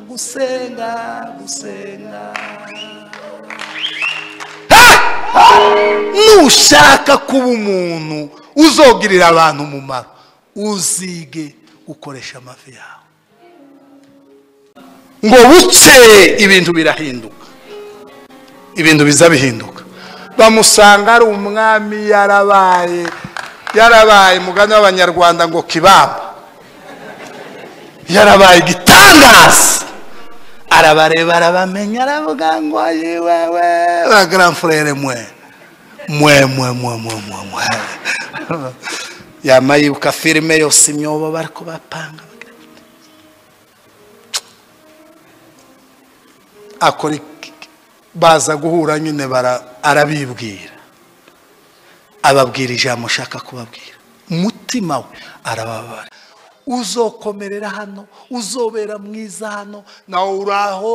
gusenga nushaka kuba umuntu uzogirira abantu umumaro uzige gukoresha amavi yawe ngo buce ibintu birahinduka ibintu biza bihinduka bamusanga ari umwami yarabaye mugani w'abanyarwanda ngo kibamba yarabaye igitangaza arabareba arabamenya aravuga ngo wewe ba grand frère mwe yamayuka filime yose imyobo bariko bapanga akora baza guhura nyine arabibwira ababwira ijambo ushaka kubabwira umutima we arababara uzokomerera hano uzobera mwiza hano nawe uraho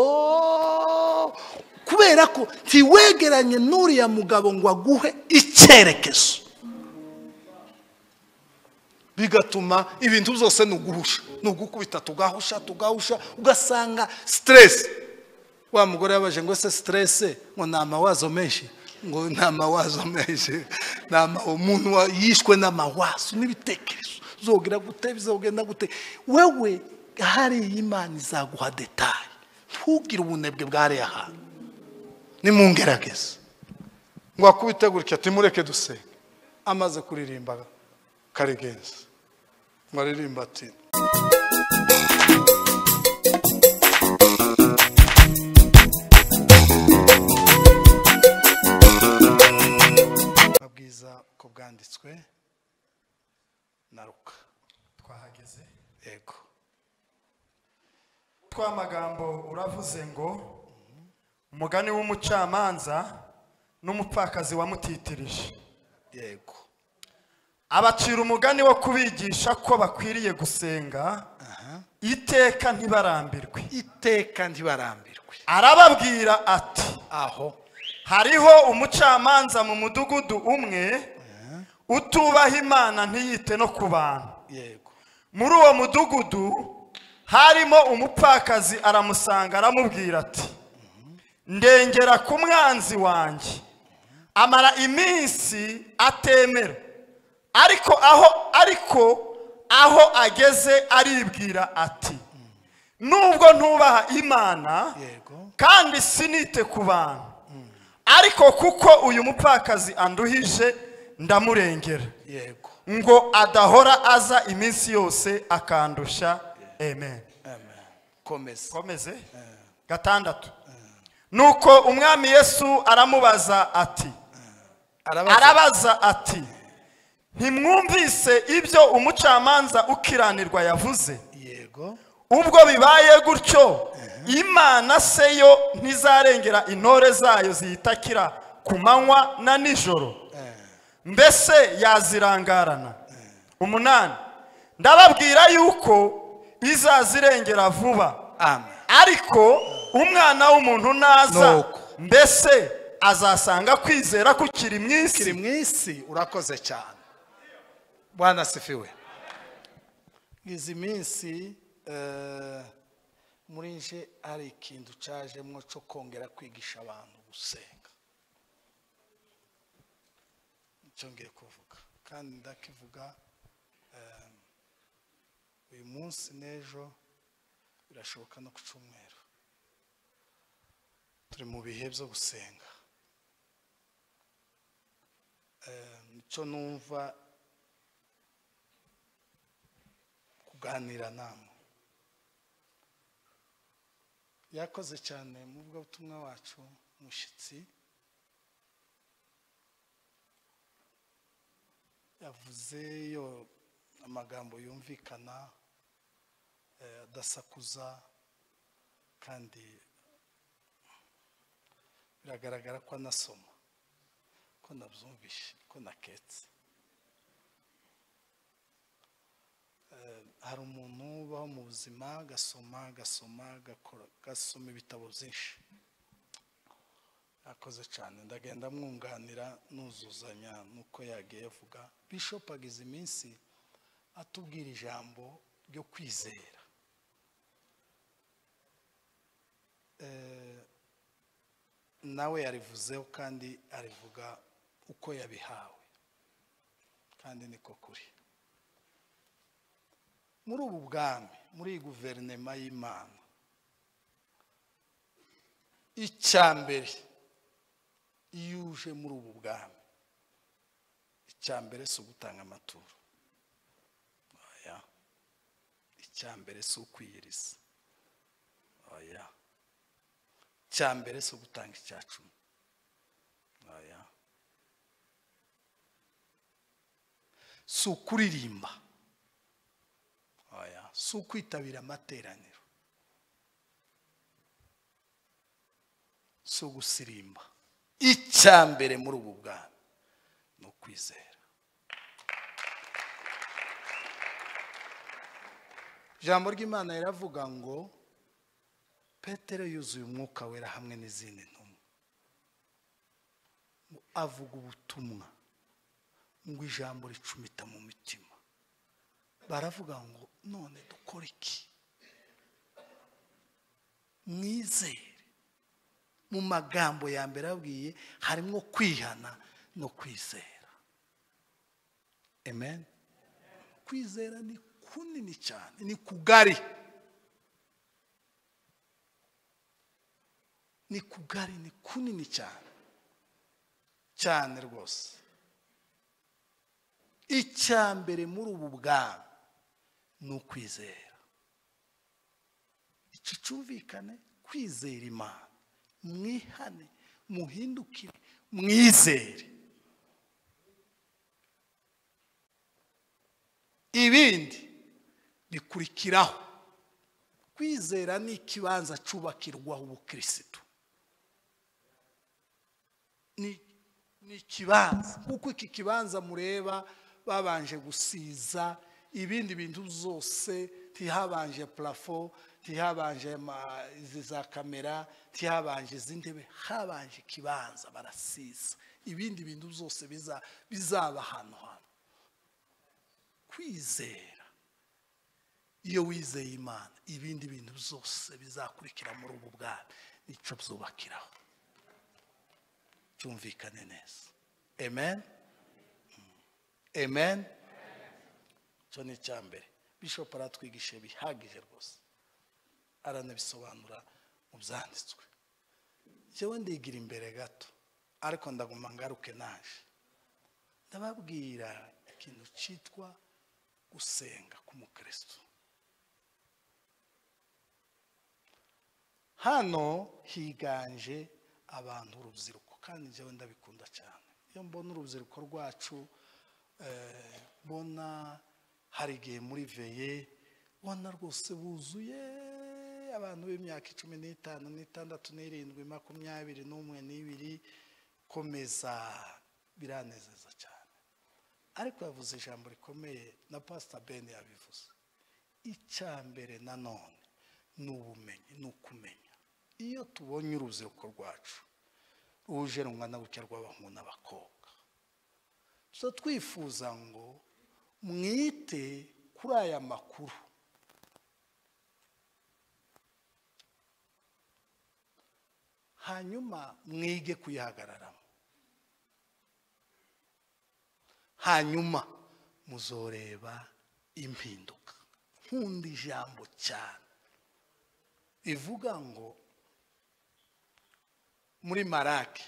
kubera ko ntiwegeranye n'uriya mugabo ngo aguhe icyerekezo bigatuma ibintu byose nuguhusha nugukubita tugahusha ugasanga stress wa mugore yabaje ngo se stress ngo namawazo menshi ngo namawazo menshi umuntu yishwe n'amawazo n'ibitekerezo zogira gute bizogenda gute wewe hari Imana izaguha detail ntugire ubunebwe bwari aha nimungerageze ngo akubite gutya timureke dusenge amaze kuririmba karigenza ngo aririmba ati babwiza ko bwanditswe na Luka twahageze yego twamagambo uravuze ngo umugani w'umucamanza n'umupfakazi wamutitirije yego abacira umugani wo kubigisha ko bakwiriye gusenga iteka ntibarambirwe arababwira ati aho hariho umucamanza mu mudugudu umwe utubaha Imana ntiyite no ku bantu yego muri uwo mudugudu harimo umupfakazi aramusanga aramubwira ati ndengera ku mwanzi wanjye amara iminsi atemera ariko aho ageze aribwira ati nubwo ntubaha Imana kandi sinite ku bantu ariko kuko uyu mupfakazi anduhije ndamurengera yego ngo adahora aza iminsi yose akandusha amen komeze gatandatu nuko umwami Yesu aramubaza ati ntimwumvise ibyo umucamanza ukiranirwa yavuze yego ubwo bibaye gutyo Imana se yo ntizarengera intore zayo ziyitakira ku manywa na nijoro mbese yazirangarana 8 ndababwira yuko izazirengera vuba ariko umwana w'umuntu naza mbese azasanga kwizera kukiri mwisi urakoze cyane Bwana sifiwe izi minsi muri nje ari ikintu cajemwo cyo kongera kwigisha abantu gusenga icyo ngiye kuvuga kandi ndakivuga uyu munsi n'ejo birashoboka no ku cyumweru turi mu bihe byo gusenga nicyo numva kuganira namwe yakoze cyane mu bw'ubutumwa wacu mushyitsi yavuze yo amagambo yumvikana adasakuza kandi biragaragara ko anasoma ko nabyumvishe ko naketse hari umuntu ubaho mu buzima gasoma ibitabo byinshi akoze cyane ndagenda mwunganira nuzuzanya nuko yagiye avuga Bishop agize iminsi atubwira ijambo ryo kwizera nawe yarivuzeho kandi arivuga uko yabihawe kandi niko kuri. Muri ubu bwami, muri iyi guverinoma y'Imana, icyambere iyo uje muri ubu bwami, icyambere si ugutanga amaturo, oya. Icyambere si ukwiyiriza, oya. Icyambere si ugutanga icyacumi, oya. Si ukuririmba, oya. Si ukwitabira amateraniro, si ugusirimba. Icyambere muri ubu bwami ni ukwizera. Ijambo ry'Imana riravuga ngo Petero yuzuye umwuka wera hamwe n'izindi ntumwa, avuga ubutumwa ngo ijambo ricumita mu mitima. Baravuga ngo none dukora iki? Mwizere. Mu magambo ya mbere abwiye harimo kwihana no kwizera. Amen. Kwizera ni kunini cyane, ni kugari. Ni kugari, ni kunini cyane. Cyane rwose. Icyambere muri ubu bwami ni ukwizera. Iki cyumvikane, kwizera Imana. Mwihane, muhindukire, mwizere. Ibindi bikurikiraho. Kwizera ni ikibanza cyubakirwaho ubukristo. Ni ikibanza, kuko iki kibanza mureba babanje gusiza ibindi bintu zose, tihabanje plafo, tihabanje izi za kamera, tihabanje izi ntebe, habanje ikibanza barasiza. Ibindi bintu zose bizaba hano. Kwizera, iyo wizeye Imana, ibindi bintu zose bizakurikira muri ubu bwami nicyo byubakiraho. Cyumvikane neza. Amen. Amen. Cyo ni icyambere. Bishop aratwigishe bihagije rwose, aranabisobanura mu byanditswe. Jewe ndigira imbere gato, ariko ndaguma ngaruke naje ndababwira ikintu cyitwa gusenga k'umukristo. Hano higanje abantu urubyiruko, kandi jewe ndabikunda cyane. Iyo mbona urubyiruko rwacu, mbona hari igihe muri veye, ubona rwose buzuye abantu b'imyaka 15, 16, 17, 20, 21, komeza, biranezeza cyane. Ariko yavuze ijambo rikomeye na Pastor Ben yabivuze. Icyambere nanone ni ubumenyi, ni ukumenya. Iyo tubonye urubyiruko rwacu ruje rungana gutya rw'abahungu n'abakobwa, so twifuza ngo mwite kuri aya makuru. Hanyuma mwige kuyahagararamo. Hanyuma muzoreba impinduka. Nkunda ijambo cyane ivuga ngo muri Maraki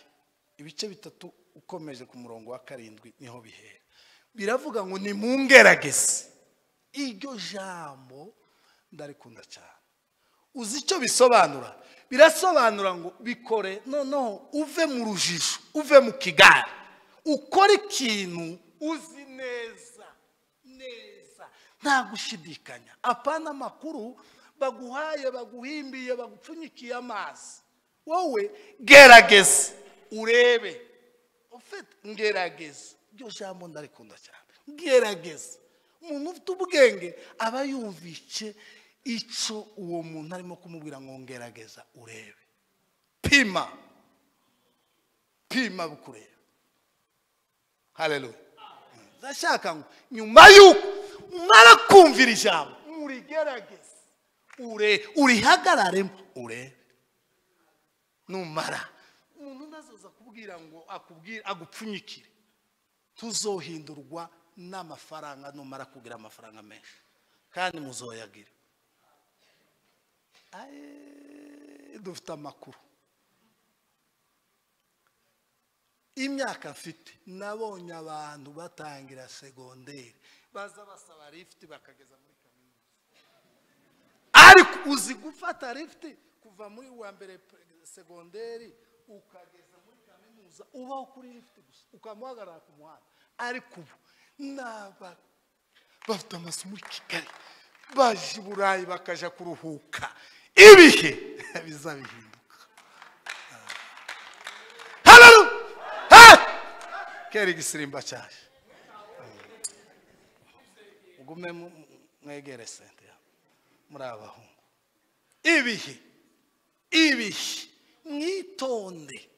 ibice 3 ukomeje ku murongo wa 7 niho bihera. Biravuga ngo ni mungerageze. Iryo jambo ndarikunda cyane. Uzi icyo bisobanura? Birasobanura ngo bikore noneho uve mu rujijo, uve mu kigari, ukore ikintu uzi neza nta gushidikanya. Apana makuru baguhaye, baguhimbiye, bagupfunyikiye amazi. Wowe gerageza urebe. Ufite ngerageza. Iryo jambo ndarikunda cyane. Gerageza. Umuntu ufite ubwenge aba yumvice icyo uwo muntu arimo kumubwira ngo ngerageza urebe. Pima bukureba. Haleluya. Ndashaka ngo nyuma yuko umara kumvira ijambo murigerageza, urihagararemo urebe. Numara umuntu nazoza kubwira ngo agupfunyikire. Tuzohindurwa n'amafaranga numara kugira amafaranga menshi kandi muzoyagira. Dufite amakuru. Imyaka mfite nabonye abantu batangira segonderi baza basaba lift bakageza muri kaminuza. Ariko uzi gufata lift kuva muri wa mbere segonderi ukageza muri kaminuza ubaho kuri lift gusa ukamuhagarara ku muhanda. Ariko ubu naba bafite amaso muri Kigali baje i Burayi bakaja kuruhuka ibihe bizabihinduka. Keri gisirimba cyaje. Ugume mwegere sente ya muri abahungu. Ibihe mwitonde.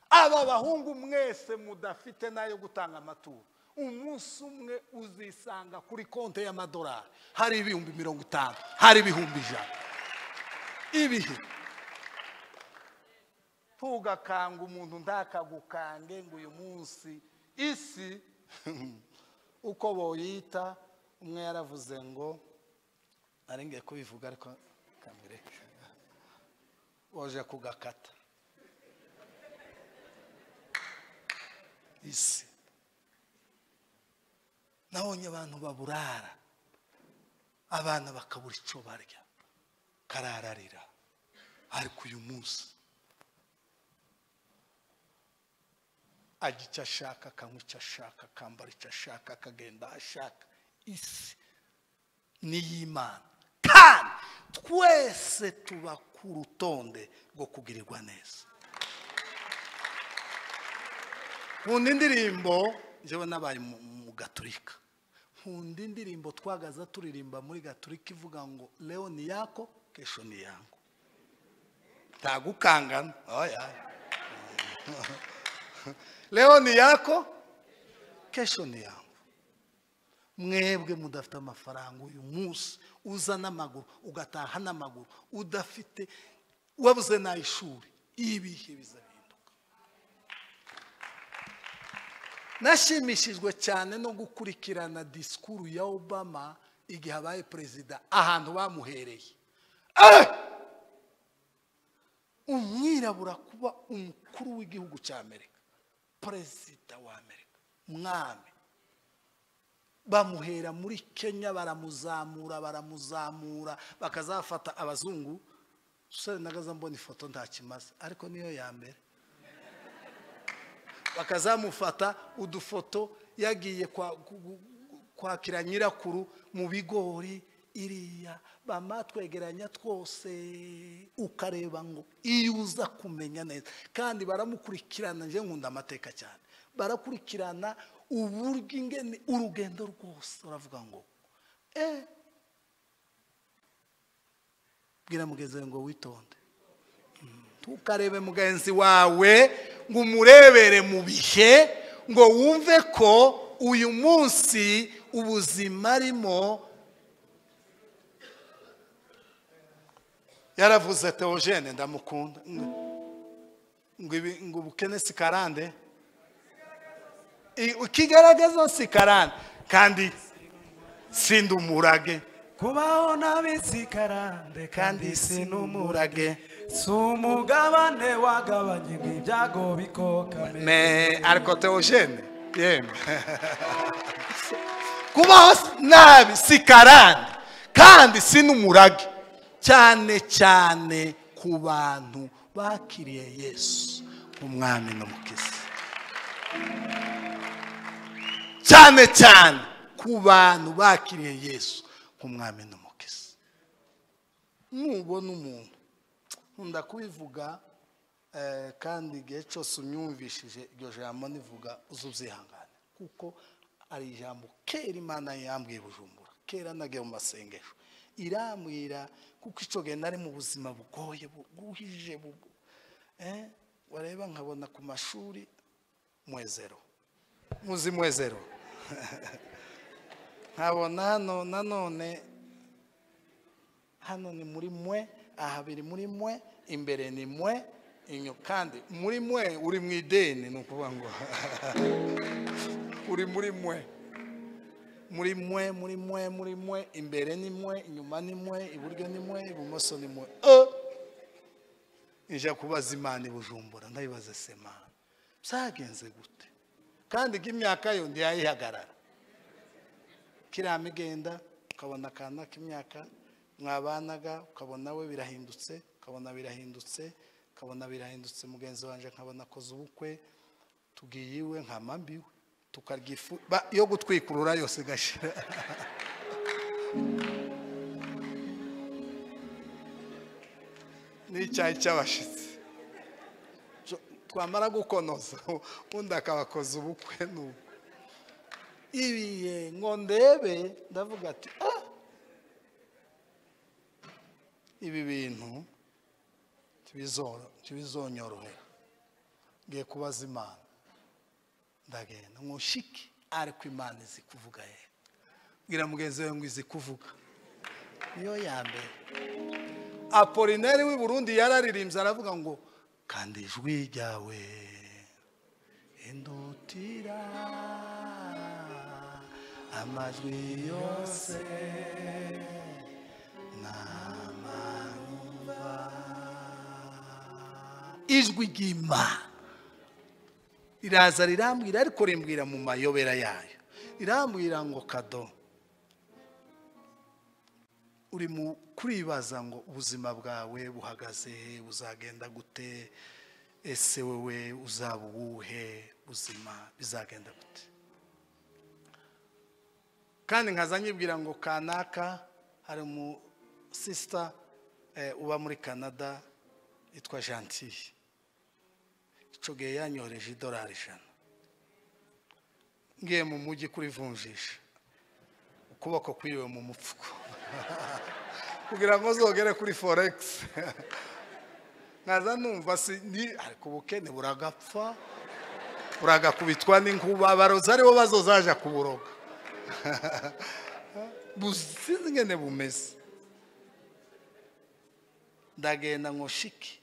Aba bahungu mwese mudafite nayo gutanga amaturo. Umunsi umwe uzisanga kuri konte y'amadolari hari ibihumbi 50, hari ibihumbi 100. Ibihe tugakanga umuntu ndakagukange ngo uyu munsi isi uko boyita. Umwe yaravuze ngo aringiye kubivuga ariko kamereka waje kugakata isi. Nabonye abantu baburara, abana bakabura icyo barya karararira. Ariko uyu munsi agica ashaka, akanywa icyo ashaka, akambara icyo ashaka, akagenda ashaka. Isi ni y'Imana kandi twese tuba ku rutonde rwo kugirirwa neza. Nkunda indirimbo njyewe nabaye mu Gatolika. Nkunda indirimbo twagaza turirimba muri Gatolika ivuga ngo leo ni yako kesho ni yangu. Tagukangana. Oya. Leo ni yako kesho ni yangu. Mwebwe mudafite amafaranga uyu munsi uza n'amaguru ugataha n'amaguru udafite wabuze na ishuri, ibihe bizahinduka. Nashimishijwe cyane no gukurikirana disikuru ya Obama igihe abaye perezida ahantu bamuhereye. Umwirabura kuba umukuru w'igihugu cya Amerika, perezida wa Amerika, mwami. Bamuhera muri Kenya baramuzamura bakazafata abazungu. Sore nagaza mbona ifoto ntakimaze ariko niyo ya mbere. Bakazamufata udufoto yagiye kwakira nyirakuru mu bigori iriya bamatwegeranya twose ukareba ngo iyo uza kumenya neza. Kandi baramukurikirana, nje nkunda amateka cyane. Barakurikirana uburyo ingene urugendo rwose uravuga ngo bwira mugenzi ngo witonde. Tukarebe mugenzi wawe ngo umurebere mu bihe ngo wumve ko uyu munsi ubuzima arimo. Yaravuze Theogene ndamukunda ngo ubukene si karande ukigaragaza si karande kandi sindumurage. Kubaho nabisi karande kandi sinumurage. Sumugabane wagabanye ibyago bikokame. Ariko Theogene yemwe kubaho nabi si karande kandi sinumurage, cyane cyane ku bantu bakiriye Yesu umwami n'umukiza. Cyane cyane ku bantu bakiriye Yesu umwami n'umukiza. Nubona umuntu nkunda kubivuga kandi igihe cyose unyumvishije iryo jambo nivuga uzubyihangane kuko ari ijambo kera Imana yambwiye Bujumbura. Kera nagiye mu masengesho irambwira kuko icyo gihe nari mu buzima bugoye buhije wareba nkabona ku mashuri mwezero muzi mwezero nkabona hano nanone hano ni muri mwe, aha biri muri mwe, imbere ni mwe, inyo kandi muri mwe uri mu ideni nukuvuga ngo uri muri mwe imbere ni mwe inyuma ni mwe iburyo ni mwe ibumoso ni mwe nje kubaza Imana ibujumbura ndayibaza sema byagenze gute kandi imyaka yo ndi yayihagarara kiramigenda ukabona kana k'imyaka mwabanaga ukabona we birahindutse ukabona birahindutse mugenzi wanje nkabona koze ubukwe tugiye iwe nkamambiwe tukarya ifu yo gutwikurura yose gashira n'icyayi cy'abashitsi twamara gukonoza undi akabakoza ubukwe n'ubu ibiye ngo ndebe ndavuga ati ibi bintu tibizonyorohera ngiye kubaza Imana ndagenda nkushiki ariko Imana izi kuvuga bwira mugenzi we ngo izi kuvuga niyo ya mbere Apolineri w'i Burundi yararirimbye aravuga ngo kandi ijwi ryawe indutira amajwi yose n'amanyumva ijwi ry'Imana iraza rirambwira ariko rimbwira mu mayobera yayo irambwira ngo kado uri mu kuribaza ngo ubuzima bwawe buhagaze buzagenda gute ese wewe uzaba uwuhe buzima bizagenda gute kandi nkazanyibwira ngo kanaka hari mu sister uba muri Canada yitwa Gentille icoge yanyoreje $100 ngiye mu mujyi kuri vunjisha ukuboko kwiriwe mu mupfuko kugira ngo zogere kuri forex nkaza numva ni ariko ubukene buragapfa buragakubitwa n'inkuba abarozi aribo bazozaja kuburoga businzi ngene bumeze ndagenda nkoshiki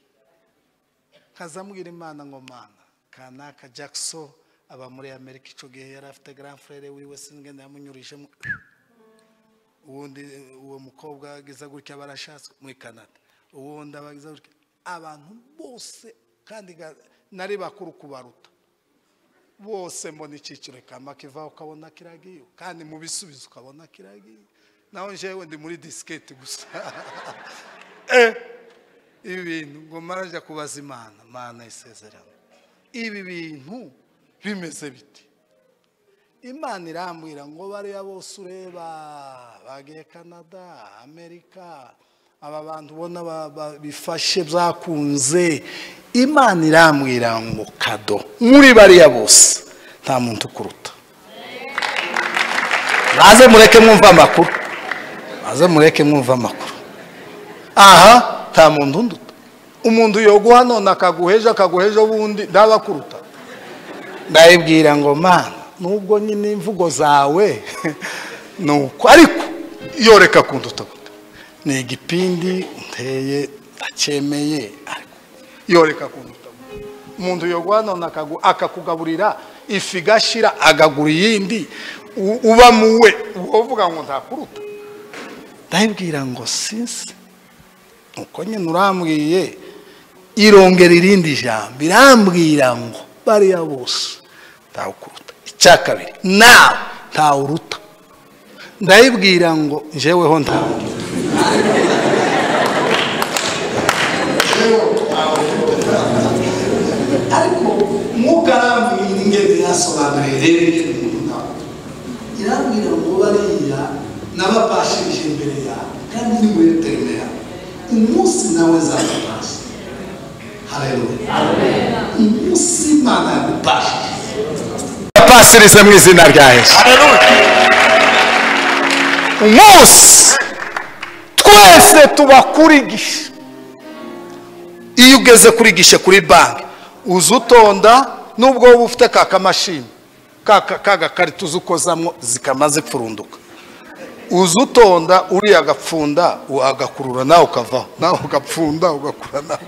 nkazamubwira Imana ngo Mana kanaka Jackson aba muri Amerika ico gihe yari afite grand frère wiwe singene yamunyurije uwundi uwo mukobwa agiza gutya barashatswe muri Canada uwundi abagiza gutya abantu bose kandi nari bakuru kubaruta bose mbona iciciro kama kiva ukabona kiragiye kandi mu bisubizo ukabona kiragiye naho njewe ndi muri diskete gusa ibi bintu ngo maraje kubaza Imana isezerano ibi bintu bimeze biti Imana irambwira ngo bariya bose ureba bagiye Canada Amerika aba bantu ubona bifashe byakunze Imana irambwira ngo kado muri bariya bose nta muntu kuruta maze mureke mwumva amakuru aha nta muntu nduta umuntu yoguha none akaguheja bundi ndabakuruta ndayibwira ngo Mana nubwo nyine imvugo zawe nuko ariko yoreka kunduta ni igipindi nteye ndacemeye ariko yoreka kunduta umuntu yoguha none akakugaburira ifi gashira agagura yindi uba muwe uvuga ngo ntakuruta ndayibwira ngo sinsi uko nyine urambwiye irongera irindi jambo irambwira ngo bariya bose ntawukuruta icya kabiri nawe ntawuruta ndayibwira ngo njyeweho ntawuruta ariko mukarambwira ingendo yasobanuriye rero irambwira ngo bariya n'abapashirije imbere yawe kandi ni muri terime yawe umunsi nawe zapapasha haleluya umunsi Imana yagupashije pasirize mu izina rya Yesu haleluya umunsi twese tubakurigisha iyo ugeze kurigisha kuri banki uzutonda nubwo wowe ufite kakamashini kagakarita uzukozamwo zikamaze pfurunduka uzutonda uriya agapfunda agakurura nawe ukavaho, nawe ugapfunda ugakurura nawe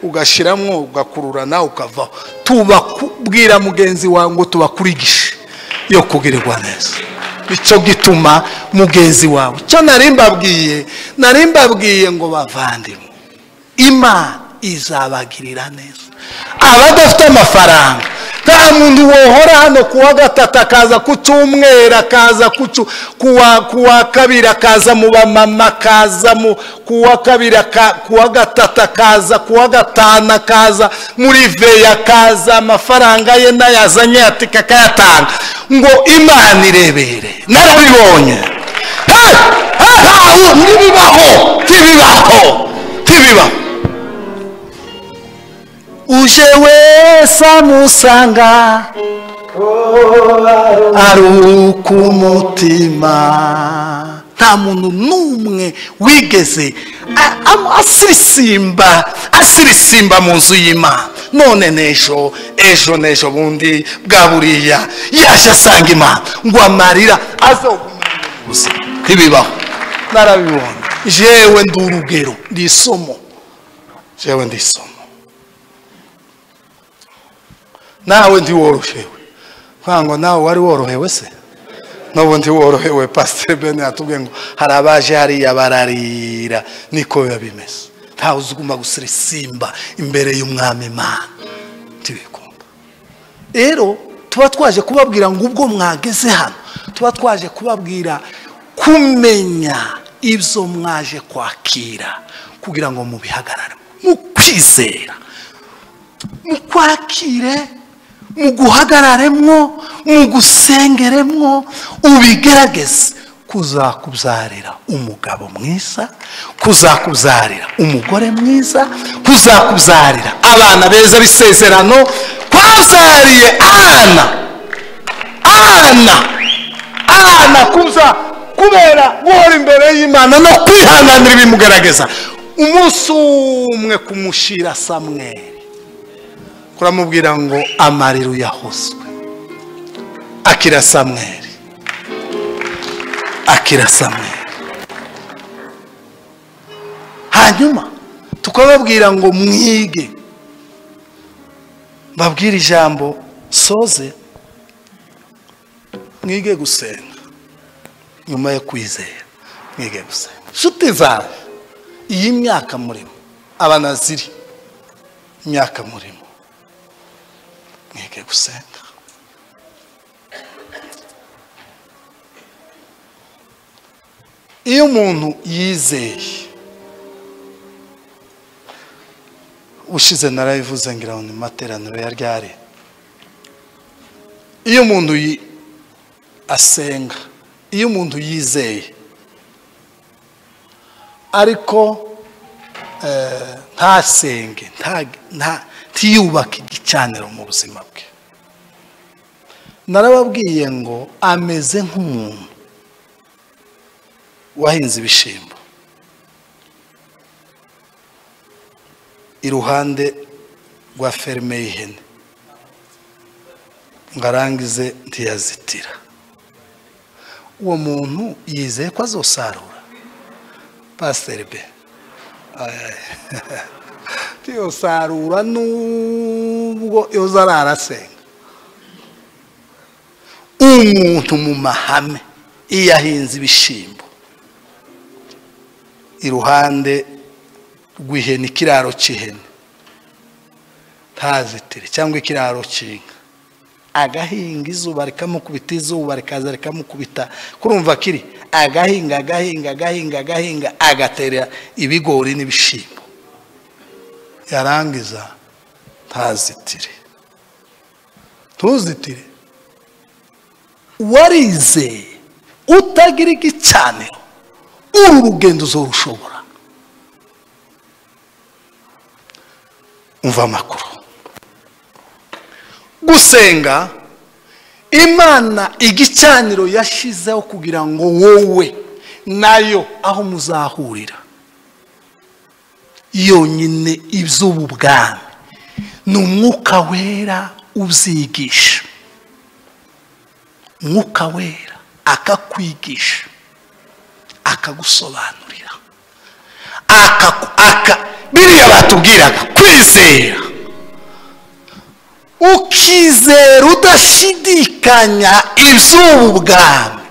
ugashiramwo ugakurura nawe ukavaho. Tubabwira mugenzi wawe ngo tubakurigishe yo kugirirwa neza. Icyo gituma mugenzi wawe cyo narimbabwiye ngo bavandimwe, Imana izabagirira neza. Abadafite amafaranga, nta muntu wohora hano kuwa gatatu akaza ku cyumweru, akaza kuwa kabiri akaza mu bamama, akaza kuwa kabiri, kuwa gatatu akaza, kuwa gatanu akaza muri veya, akaza amafaranga ye n'ayazanye ati kakayatanga ngo Imana irebere. Narabibonye. Ntibibaho. Uje wese amusanga aruka umutima. Nta muntu n'umwe wigeze asirisimba mu nzu y'Imana. None n'ejo bundi bwa buriya yaje asanga Imana ngo amarira azogumana. Ntibibaho. Narabibonye. Jewe ndi urugero, ndi isomo. Nawe ndi worohewe. Kwango nawe wari worohewe se? Nabo ndi worohewe. Pastor Ben atubwiye ngo harabaje hariya bararira. Niko biba bimeze. Ntawe uzuguma gusirisimba imbere y'Umwami Imana. Tibikunda. Rero tuba twaje kubabwira ngo ubwo mwageze hano, tuba twaje kubabwira kumenya ibyo mwaje kwakira kugira ngo mubihagarare, mu kwizera, mu kwakire, mu guhagararemwo, mu gusengeremwo, ubigerageze kuzakubyarira umugabo mwiza, kuzakubyarira umugore mwiza, kuzakubyarira abana beza b'isezerano. Kwabyariye Ana kuza kubera guhora imbere y'Imana no kwihanganira ibimugaragaza. Umunsi umwe kumushira Samweli, kuramubwira ngo amarira uyahozwe. Akira Samweli. Hanyuma tukababwira ngo mwige, babwira ijambo soze, mwige gusenga. Nyuma yo kwizera mwige gusenga. Nshuti zawe, iyi myaka murimo, abanaziri imyaka murimo, mwige gusenga. Iyo umuntu yizeye, ushize narabivuze ngira ngo ni materaniro ya ryari, iyo umuntu asenga, iyo umuntu yizeye ariko ntasenge, ntiyubake igicaniro mu buzima bwe, narababwiye ngo ameze nk'umuntu wahinze ibishimbo iruhande rwa ferme y'ihene, ngo arangize ntiyazitira. Uwo muntu yizeye ko azosarura. Pastor B tiyosarura nubwo yozararasenga. Umuntu mu mahame iyo ahinze ibishimbo iruhande rw'ihene, ikiraro cy'ihene, ntazitire, cyangwa ikiraro cy'inka, agahinga izuba rikamukubita, izuba rikaza rikamukubita, kurumva kiri agahinga, agatera ibigori n'ibishimbo, yarangiza ntazitire. Ntuzitire. Warizeye utagira igicaniro, uru rugendo uzorushobora. Umva amakuru. Gusenga, Imana igicaniro yashizeho kugira ngo wowe nayo aho muzahurira yonyine iby'ubu bwami ni Umwuka Wera ubyigisha. Umwuka Wera akakwigisha akagusobanurira biriya batubwiraga kwizera, ukizera udashidikanya iby'ubu bwami.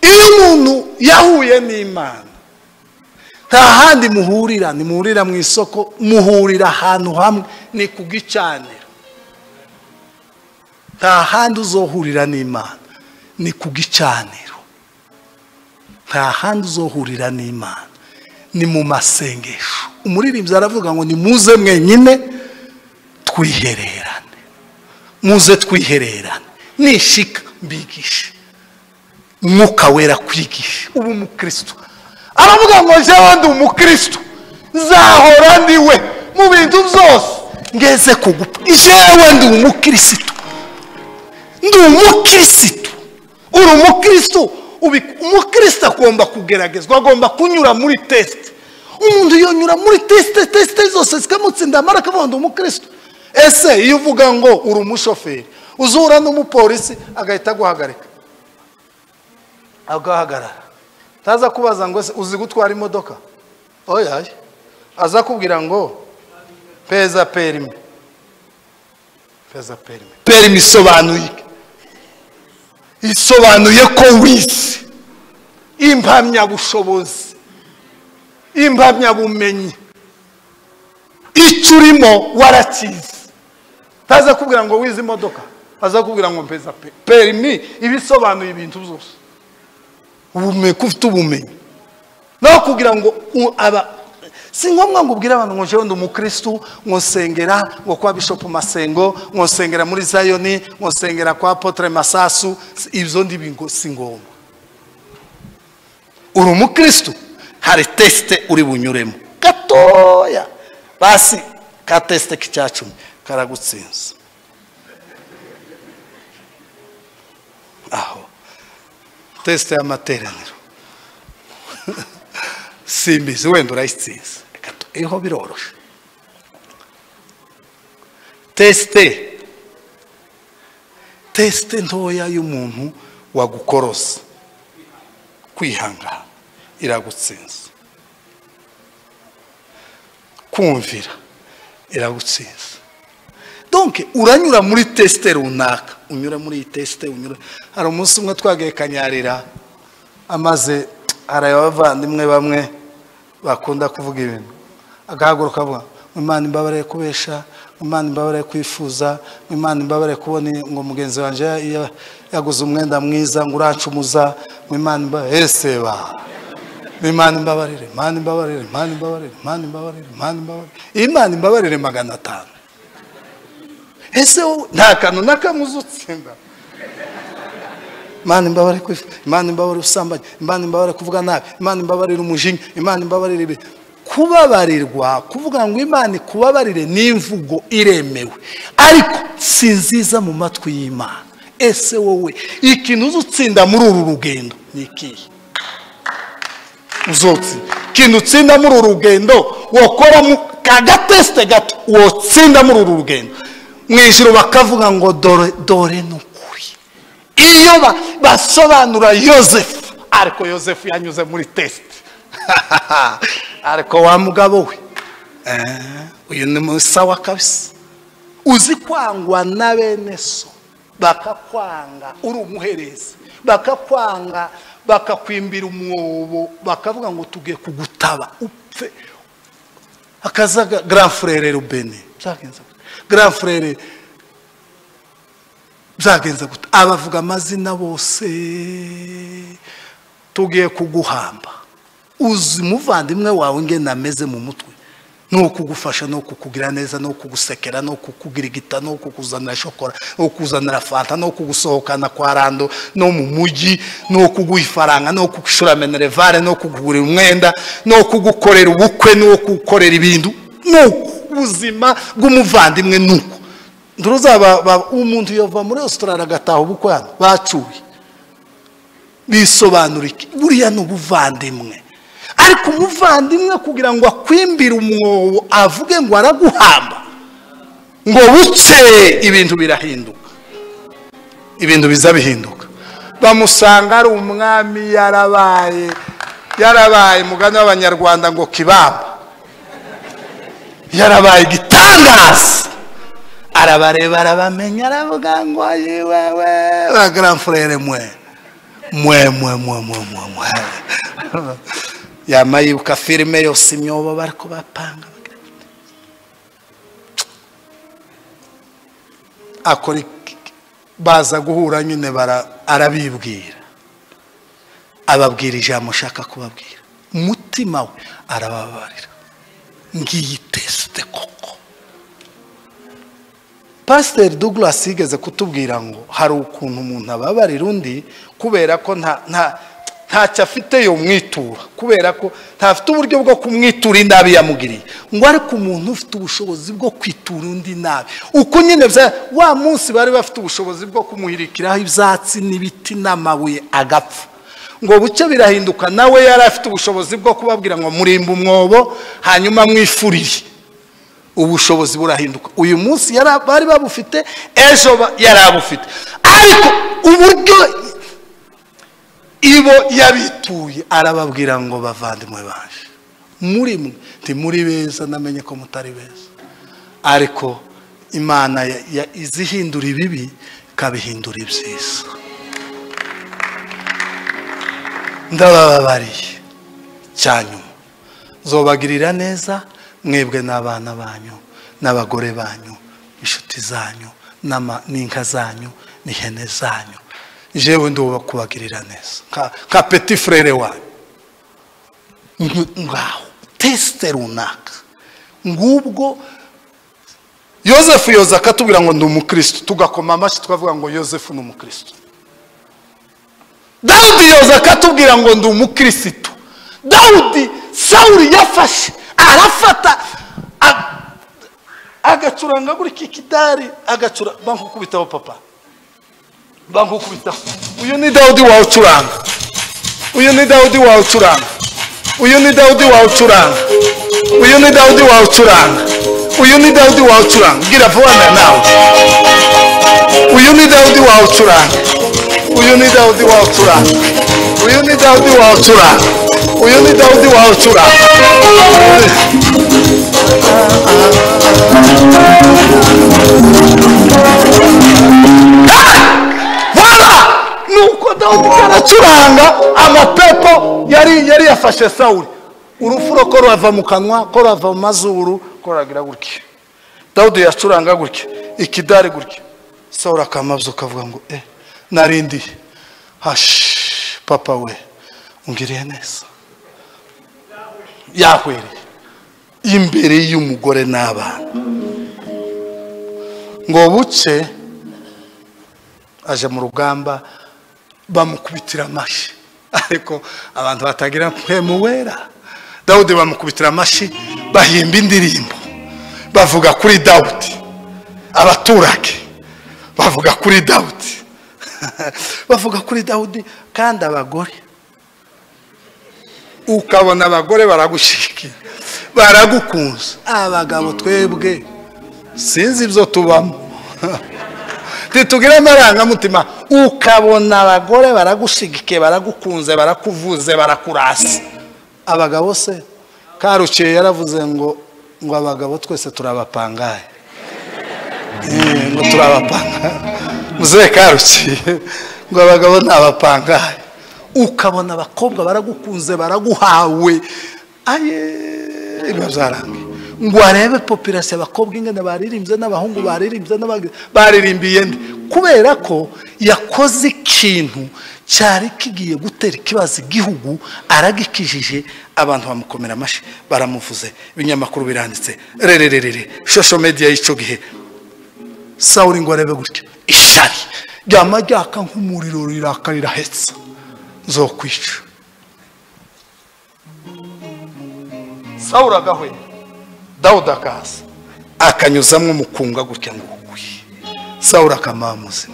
iyo umuntu yahuye n'Imana nta handi muhurira, ntimuhurira mu isoko, muhurira ahantu hamwe, ni ku gicaniro. nta handi uzohurira n'Imana, ni ku gicaniro. nta handi uzohurira n'Imana, ni mu masengesho. umuririmbyi aravuga ngo nimuze mwenyine twihererane, muze twihererane, nishika mbigishe, Mwuka Wera kwigisha. ubu umukristo aravuga ngo jewe ndi umukristo, nzahora ndiwe mu bintu byose ngeze kugupfa. jewe ndi umukristo, ndi umukristo. uri umukristo. umukristo agomba kugeragezwa, agomba kunyura muri test. umuntu yonyura muri test zose zikamutsinda, amara akavuga ndi umukristo. ese iyo uvuga ngo uri umushoferi, uzura n'umupolisi agahita aguhagarika, agahagarara, taza kubaza ngo uzi gutwara imodoka? oya, aza kubwira ngo peza perimi. perimi isobanuye ko wize, impamyabushobozi, impamyabumenyi, icyo urimo warakize. taza kubwira ngo wize imodoka, aza kubwira ngo peza perimi. ibisobanuye ibintu byose, ubumenyi, ufite ubumenyi. no kugira ngo si ngombwa ngo ubwire abantu ngo jewe ndi umukristo, ngo nsengera ngo kwa Bishop Masengo, ngo nsengera muri Zayoni, ngo nsengera kwa Apotre Masasu. ibyo ndi bingo si ngombwa. uri umukristo, hari teste uri bunyuremo gatoya, basi ka teste k'icyacumi karagutsinza. aho teste y'amateraniro simbizi, wenda urayitsinze, iho biroroshe. teste ntoya y'umuntu wagukoroza, kwihangana iragutsinza, kumvira iragutsinza. donc uranyura muri teste runaka, unyura muri iyi teste, unyura. hari umunsi umwe twagiye Kanyarira, amaze hari abavandimwe bamwe bakunda kuvuga ibintu, agahaguruka avuga Imana imbabarire kubesha, Imana imbabarire kwifuza, Imana imbabarire kubona ngo mugenzi wanje yaguze umwenda mwiza ngo urancumuza, Imana imbabarire. ese ba Imana imbabarire, Imana imbabarire, Imana imbabarire, Imana imbabarire, Imana imbabarire, Imana imbabarire 500. ese nta kantu nakamuzutsinda. Imana imbabarire kwifuza, Imana imbabarire usambanye, Imana imbabarire kuvuga nabi, Imana imbabarire umujinya, Imana imbabarire ibi. kubabarirwa, kuvuga ngo Imana kubabarire n'imvugo iremewe, ariko si nziza mu matwi y'Imana. ese wowe ikintu uzutsinda muri uru rugendo ni ikihe? ikintu utsinda muri uru rugendo wokora mu kagateste gato, wotsinda muri uru rugendo, mu ijuru bakavuga ngo dore n'ukuri. iyo basobanura Yosefu, ariko Yosefu yanyuze muri test. ariko wa mugabo we, uyu ni musawa kabisa. uzi kwangwa na bene so, bakakwanga uri umuherezi, bakakwanga, bakakwimbira umwobo, bakavuga ngo tugiye kugutaba upfe. akazaga grand frère Rubeni, byagenze grand frère byagenze gute, abavuga amazina bose, tugiye kuguhamba. uzi muvandimwe wawe nge nameze mu mutwe, no kugufasha, no kukugira neza, no kugusekera, no kukugira igita, no kukuzanira shokora, no kukuzanira fanta, no kugusohokana kwa rando no mu mujyi, no kuguha ifaranga, no kugushura minerevare, no kugurira umwenda, no kugukorera ubukwe, no kugukorera ibintu. no ubuzima bw'umuvandimwe nuko nduruzaba umuntu yova muri Australia agataha ubukwe hano bacuye. bisobanura iki? buriya n'ubuvandimwe. ariko umuvandimwe kugira ngo akwimbire umwobo avuge ngo araguhamba, ngo buke ibintu birahinduka, ibintu biza bihinduka. bamusanga ari umwami yarabaye mugani w'abanyarwanda ngo kibamba, yarabaye igitangaza. Arabareba arabamenya aravuga ngo wewe ba grand frère mwe yamayibuka filime yose imyobo bariko bapanga akora baza guhura nyine arabibwira, ababwira ijambo ushaka kubabwira, umutima we arababarira. Ngiyi teste koko. Pastor Douglas yigeze kutubwira ngo hari ukuntu umuntu ababarira undi kubera ko ntacyo afite yo mwitura, kubera ko ntafite uburyo bwo kumwitura inabi yamugiriye, ngo ariko umuntu ufite ubushobozi bwo kwitura undi nabi. Uko nyine wa munsi bari bafite ubushobozi bwo kumuhirikiraho ibyatsi n'ibiti n'amabuye agapfa, ngo bucye birahinduka nawe yari afite ubushobozi bwo kubabwira ngo murimba umwobo hanyuma mwifurire. Ubushobozi burahinduka. Uyu munsi bari babufite, ejo yarabufite, ariko uburyo ibo yabituye arababwira ngo bavandimwe baje, muri mwe ntimuri beza, namenye ko mutari beza, ariko Imana izihindura ibibi ikabihindura ibyiza. Ndabababariye cyanyuma, zobagirira neza mwebwe n'abana banyu n'abagore banyu, inshuti zanyu n'inka zanyu n'ihene zanyu. Jewe nduba kubagirira neza ka petit frère wanyu. Ngaho teste runaka. Ngubwo Yosefu yoza akatubwira ngo ndi umukristo, tugakoma amashi tukavuga ngo Yosefu ni umukristo. Dawudi yoza akatubwira ngo ndi umukristo. Dawudi Sawuli yafashe arafata agacuranga guri kikidari, agacura bankukubitaho papa, bankukubitaho. Uyu ni Dawudi wawe ucuranga, uyu ni Dawudi wawe ucuranga, uyu ni Dawudi wawe ucuranga, uyu ni Dawudi wawe ucuranga, uyu ni Dawudi wawe ucuranga. Gira vuba nawe, uyu ni Dawudi wawe ucuranga, uyu ni Dawudi wawe ucuranga, uyu ni Dawudi wawe ucuranga, uyu ni Dawudi wawe ucuranga. Nuko Dawudi aracuranga, amapepo yari yafashe Sawuli, urufuro ko rwava mu kanwa, ko rwava mu mazuru, ko ragira gutya. Dawudi yacuranga gutya, ikidari gutya. Sawuli akamavuka avuga ngo narindi hash papa we ungiriye neza. Yahwereye imbere y'umugore n'abana, ngo buce aje mu rugamba bamukubitira amashi, ariko abantu batagira mpemu wera. Dawudi bamukubitira amashi, bahimba indirimbo bavuga kuri Dawudi, abaturage bavuga kuri Dawudi bavuga kuri Dawudi. Kandi abagore ukabona abagore baragushikira, baragukunza. Abagabo twebwe sinzi ibyo tubamo titugira amarangamutima. Ukabona abagore baragushigikiye, baragukunze, barakuvuze, barakurasa. Abagabo se Karuciye yaravuze ngo abagabo twese turabapangaye, ngo turabapanga. Muze Karuciye ngo abagabo ntabapangaye. Ukabona abakobwa baragukunze, baraguhawe, bazarange ngo arebe population abakobwa ingene baririmbye n'abahungu baririmbye baririmbiye nde, kubera ko yakoze ikintu cyari kigiye gutera ikibazo igihugu, aragikijije. Abantu bamukomera amashi, baramuvuze, ibinyamakuru biranditse, social media y'ico gihe. Sawuli ngo arebe gutya, ishari ryamajyaka nk'umuriro rirakarira hetsa, nzokwica. Sawuli agahwe, Dawudi akaza akanyuzamwo umukunga gutya ngo ukwiye. Sawuli akamamuze,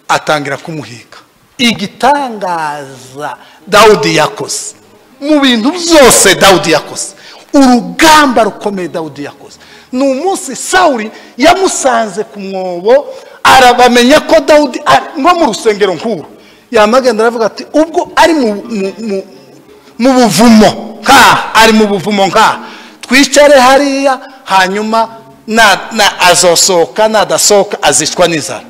atangira kumuhiga. Igitangaza Dawudi yakoze mu bintu byose, Dawudi yakoze urugamba rukomeye, Dawudi yakoze ni umunsi Sawuli yamusanze ku mwobo arabamenya ko Dawudi nko mu rusengero nkuru yamagenda aravuga ati ubwo ari mu buvumo ari mu buvumo twicare hariya hanyuma azosohoka nadasohoka azicwa n'inzara.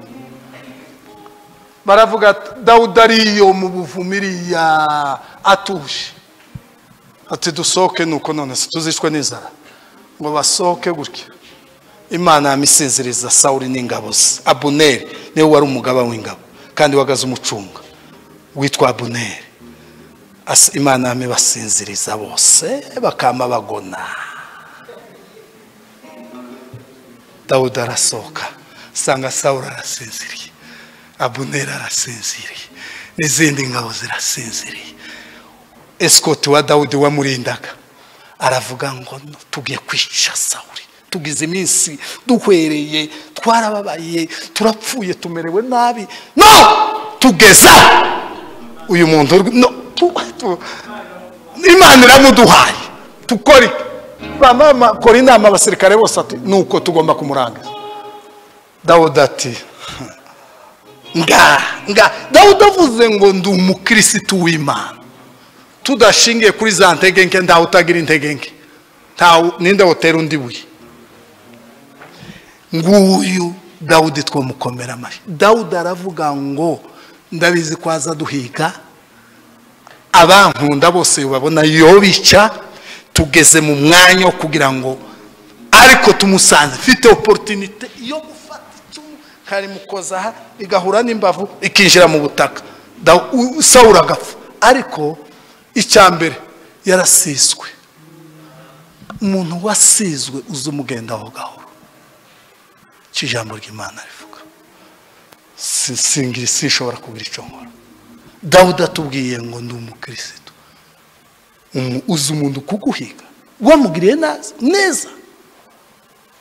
Baravuga ati Dawudi ariyo mu buvumo iriya atuje ati dusohoke nuko none se tuzicwe n'inzara. Ngo basohoke gutya Imana yamisezereza Sawuli n'ingabo ze. Abuneri niwe wari umugaba w'ingabo kandi wagaze umucunga witwa Abuneri. Imana yamibasinziriza bose bakama bagona. Dawudi arasohoka sanga Sawuli arasinziriye, Abuneri arasinziriye, n'izindi ngabo zirasinziriye. Escort wa Dawudi wamurindaga aravuga ngo tugiye kwica Sawuli, tugize iminsi duhwereye, twarababaye, turapfuye, tumerewe nabi, no tugeza uyu muntu Imana iramuduhaye tukore bamama kora inama abasirikare bose ati nuko tugomba kumurangiza. Dawudi ati Dawudi avuze ngo ndi umukirisitu w'Imana, tudashingiye kuri za ntegenke ntawe utagira integenke, ntawe ninde wotera undi buye. Nguyu Dawudi twomukomera amashyi. Dawudi aravuga ngo ndabizi kwaza duhiga, abankunda bose babona yo bica, tugeze mu mwanya wo kugira ngo ariko tumusanze fite opportunity yo gufata icumu kari mukoza igahura n'imbavu ikinjira mu butaka. Sawuli agapfa. Ariko icyambere yarasizwe. Umuntu wasizwe uzumugendaho gahoro. Kijambo ry'Imana rivuga. Singira sishobora kugira icyo nkora. Dawudi atubwiye ngo ndi umukristo. Uzi umuntu kuguhiga wamugiriye neza,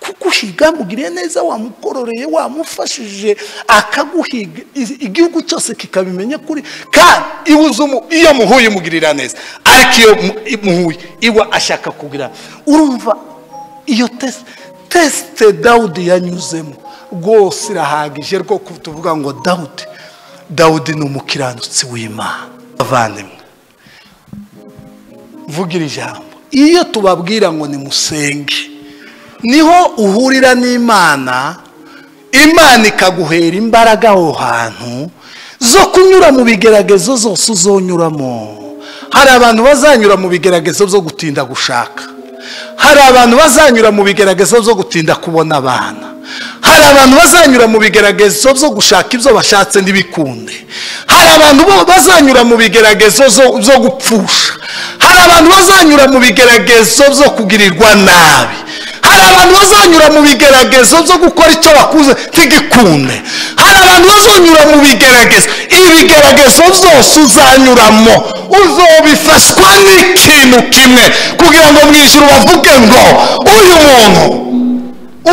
kuguhiga mugiriye neza, wamukororeye, wamufashije, akaguhiga, igihugu cyose kikabimenya kuri kandi iyo muhuye mugirira neza. Ariko iyo muhuye iwa ashaka kugira, urumva iyo teste Dawudi yanyuzemo rwose irahagije rwo kutuvuga ngo Dawudi ni umukiranutsi w'Imana. Bavandimwe, vugira ijambo. Iyo tubabwira ngo nimusenge, niho uhurira n'Imana, Imana ikaguhera imbaraga aho hantu zo kunyura mu bigeragezo zose uzonyuramo. Hari abantu bazanyura mu bigeragezo byo gutinda gushaka, hari abantu bazanyura mu bigeragezo byo gutinda kubona abana, hari abantu bazanyura mu bigeragezo byo gushaka ibyo bashatse ntibikunde, hari abantu bazanyura mu bigeragezo byo gupfusha, hari abantu bazanyura mu bigeragezo byo kugirirwa nabi, hari abantu bazanyura mu bigeragezo byo gukora icyo bakuze ntigikunde, hari abantu bazanyura mu bigeragezo. Ibigeragezo byose uzanyuramo uzobifashwa n'ikintu kimwe, kugira ngo mu ijuru bavuge ngo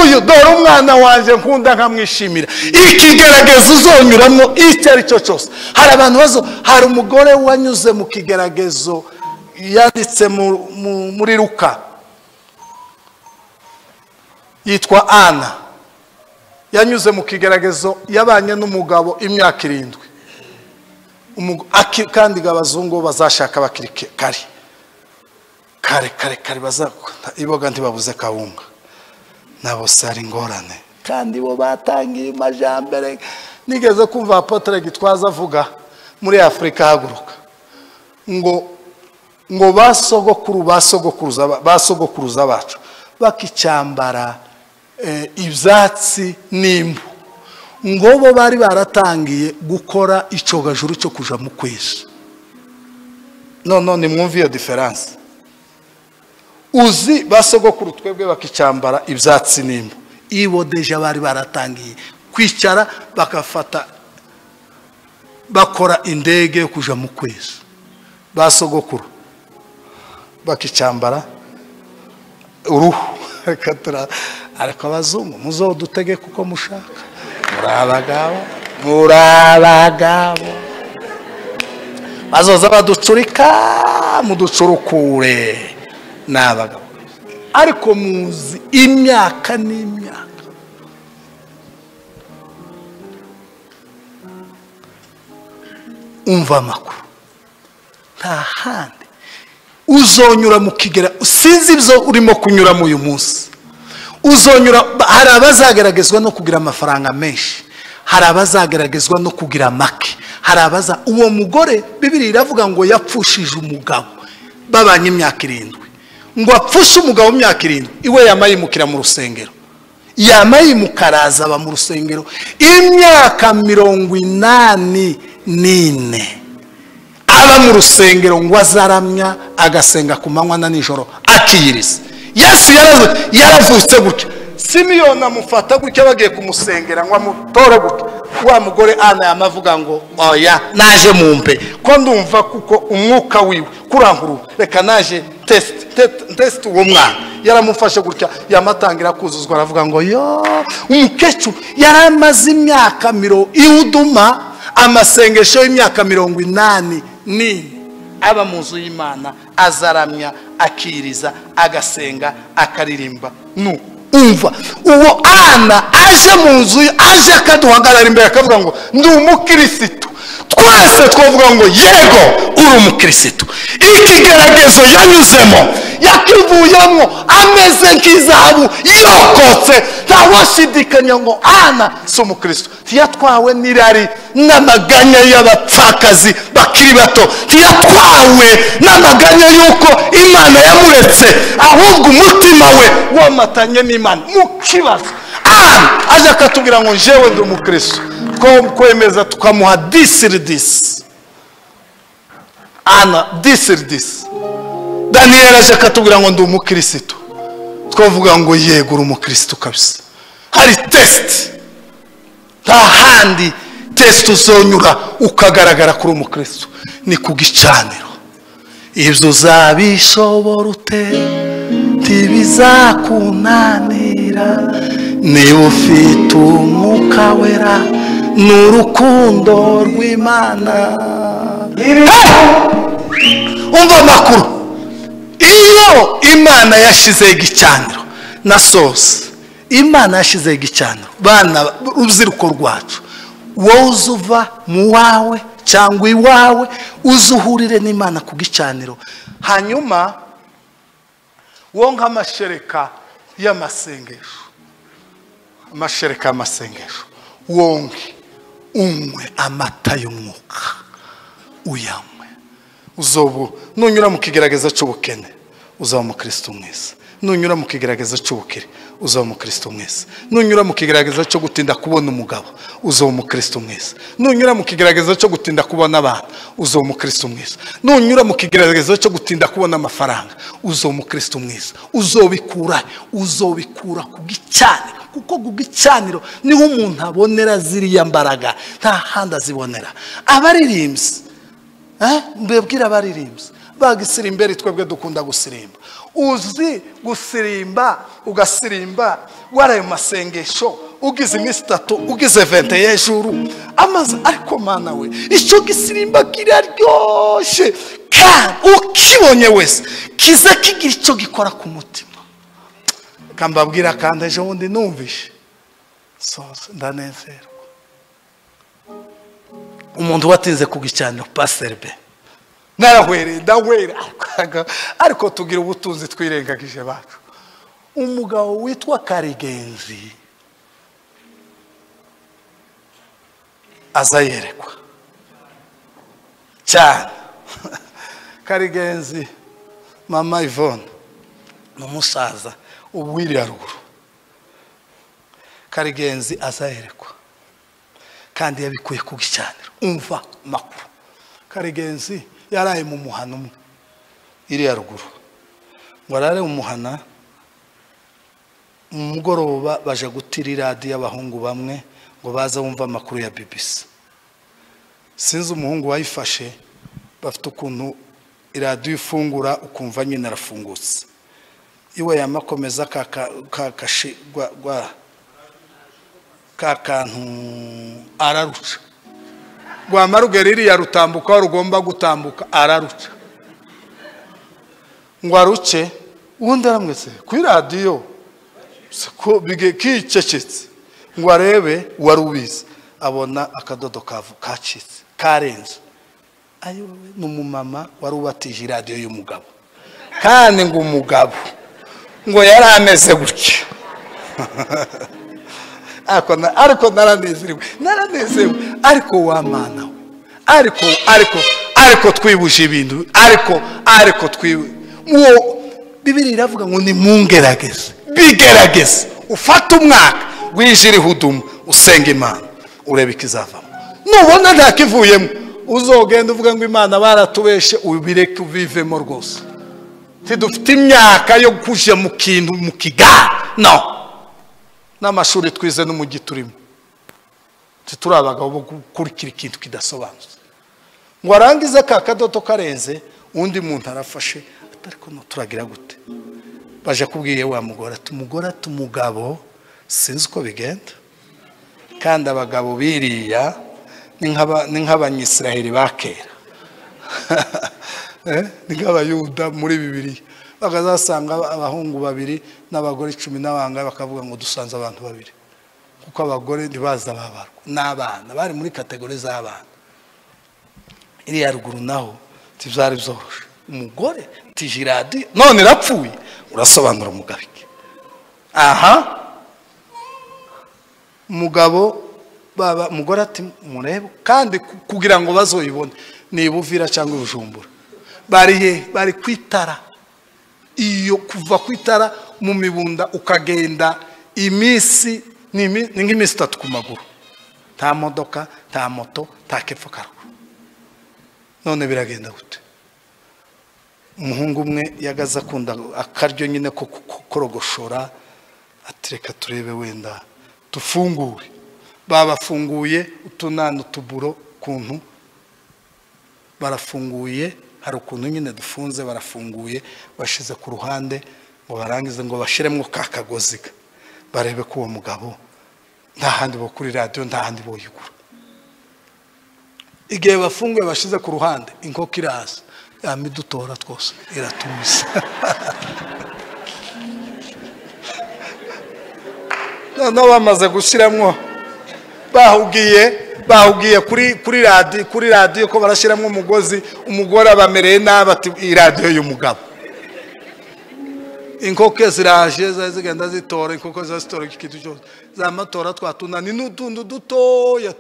uyu dore umwana wanjye nkunda nkamwishimira. Ikigeragezo uzonyuramo icyo ari cyo cyose. Hari abantu hari umugore wanyuze mu kigeragezo yanditse muri Luka, yitwa Ana. Yanyuze mu kigeragezo, yabanye n'umugabo imyaka 7, kandi abazungu bazashaka bakiri kare iboga ntibabuze kawunga, nabo sari ngorane kandi bo batangiye amajambere. Nigeze kumva Apotre Gitwaza avuga muri Afrika haguruka ngo basogokuruza bacu bakicambara ibyatsi n'imbu, ngo bo bari baratangiye gukora icogajuru cyo kuja mu kwezi. None mwumva iyo difference. Uzi basogokuru twebwe bakicambara ibyatsi n'imbu, ibo deja bari baratangiye kwicara bakora indege yo kuja mu kwezi. Basogokuru bakicambara uruhu. Ariko abazungu muzodutege kuko mushaka, muri abagabo bazoza baducurika muducurukure n'abagabo. Ariko muzi imyaka n'imyaka umva amakuru nta handi uzonyura mu kigera sinzi ibyo urimo kunyuramo uyu munsi uzonyura hari abazageragezwa no kugira amafaranga menshi hari abazageragezwa no kugira make hari uwo mugore Bibiliya iravuga ngo yapfushije umugabo babanye imyaka 7 ngo apfushe umugabo mu myaka 7 iwe yamayimukira mu rusengero yamayimukaraza aba mu rusengero imyaka 84 aba mu rusengero ngo azaramya agasenga ku manywa na nijoro akiyiriza Yesu yaravutse gutya Simiyoni amufata gutya bagiye kumusengera ngo amutore gutya wa mugore Ana yamavuga ngo oya naje mumpe ko ndumva kuko umwuka wiwe kurankuru reka naje test uwo mwana yaramufashe gutya yamatangira kuzuzwa aravuga ngo yo umukecu yaramaze imyaka 10 iuduma amasengesho y'imyaka 80 aba mu nzu y'Imana azaramya akiriza agasenga akaririmba umva uwo Ana aje mu nzu aje akaduhagarara imbere akavuga ngo ndi umukristo twese twavuga ngo yego uri umukristo ikigeragezo yanyuzemo yakivuyemo ameze nk'izahabu yokotse ntawashidikanya ngo Ana si umukristo tiyatwawe n'irari n'amaganya y'abapfakazi bakiri bato tiyatwawe n'amaganya yuko Imana yamuretse ahubwo umutima we wamatanye n'Imana mu kibazo aje akatubwira ngo jewe ndi umukristo kwemeza tukamuha disiridisi Ana disiridisi Daniel aje akatubwira ngo ndi umukristo twavuga ngo yego uri umukristo kabisa hari test nta handi test uzonyura ukagaragara kuri umukristo ni ku gicaniro ibyo uzabishobora ute ntibizakunanira niba ufite umwuka wera n'urukundo rw'Imana umva amakuru iyo Imana yashize igicaniro na sose Imana yashize igicaniro bana urubyiruko rwacu wowe uzuva mu wawe cyangwa iwawe uzuhurire n'Imana ku gicaniro hanyuma wonka amashereka y'amasengesho wonke unywe amata y'umwuka uyanywe uzobu nunyura mu kigerageza cy'ubukene uzaba umukristo mwiza nunyura mu kigerageza cy'ubukire uzaba umukristo mwiza nunyura mu kigerageza cyo gutinda kubona umugabo uzaba umukristo mwiza nunyura mu kigerageza cyo gutinda kubona abana uzaba umukristo mwiza nunyura mu kigerageza cyo gutinda kubona amafaranga uzaba umukristo mwiza uzobikura ku gicaniro kuko ku gicaniro niho umuntu abonera ziriya mbaraga nta handi azibonera abaririmbyi mbebwira abaririmbyi bagisirimbere twebwe dukunda gusirimba uzi gusirimba ugasirimba waraye masengesho ugize iminsi 3 ugize 20 y'ejuru amaze ariko mana we icyo gisirimba kiraryoshe kandi ukibonye wese kiza kigira icyo gikora ku mutima kambabwira kandi ejo wundi numvishe ndanezerwa umuntu watinze ku gicaniro Pastor B ndahwere ariko tugira ubutunzi twirengagije bacu umugabo witwa Karigenzi azayerekwa cyane Karigenzi mama Yvonne n'umusaza ubwiriya ruguru Karigenzi azayerekwa kandi yabikuye ku gicaniro umva makuru Karigenzi yaraye mu muhano iriya ruguru ngo arare mu muhana umugoroba baje gutira iradiyo y'abahungu bamwe ngo baza bumva amakuru ya BBC sinzi umuhungu wayifashe bafite ukuntu iradiyo ifungura ukumva nyine arafungutse iwe yamakomeza kakantu araruca rwamarugera iriya rutambuka aho rugomba gutambuka araruca ngo aruce ubundi aramwese kuri radiyo kicecetse ngo arebe wari ubizi abona akadodo kacitse karenze ayo n'umumama wari ubatije iradiyo y'umugabo kandi ngo umugabo ngo yari ameze gutya ariko naranezerewe ariko wa mana we ariko twibuje ibintu ariko Bibiri iravuga ngo ni mungerageze bigerageze ufata umwaka wijire huduma usenga Imana urebe ikizavamo nubona ntakivuyemo uzogenda uvuga ngo Imana baratubeshe ubireke ubivemo rwose tidufite imyaka yo kuje mu kintu mu kiga no n'amashuri twize no mu giturimo turabagabo bo gukurikira ikintu kidasobanutse ngo arangize ka kadoto karenze undi muntu arafashe ariko no turagira gute baje kubwiye wa mugore umugabo sinzi uko bigenda kandi abagabo biriya ni nk'abanyisiraheli bakera ni nk'abayuda muri Bibiliya bakazasanga abahungu 2 n'abagore 10 n'abanga bakavuga ngo dusanze abantu 2 kuko abagore ntibaza babarwa n'abana bari muri kategori z'abana iri ya ruguru naho tivyari byoroshe umugore tijiradi none rapfuye urasobanura umugabike aha umugabo baba mugore ati murebe kandi kugira ngo bazoyibone nibuvira cyangwa ubujumbura bari kwitara iyo kuva kwitara mu mibunda ukagenda imisi ni nk'imisi 3 ku maguru nta modoka nta moto nta kepfo karwa none biragenda gute umuhungu umwe yagaza akunda akaryo nyine ko korogoshora atireka turebe wenda tufungure babafunguye utunana utuburo kuntu barafunguye hari ukuntu nyine dufunze barafunguye bashize ku ruhande ngo barangize ngo bashiremwo kakagoziga barebe ko uwo mugabo nta handi bo kuri radio nta handi bo yigura igihe bafunguye bashize ku ruhande inkoko iraza yamidutora twose iratumiza no bamaze gushiramwo bahugiye kuri radio ko barashiramwo umugozi umugore abamereye nabati iradio y'umugabo inkoko ziraje zigenda zitora inkoko zazitora ikintu cyose zamatora twatunani n'utundu dutoya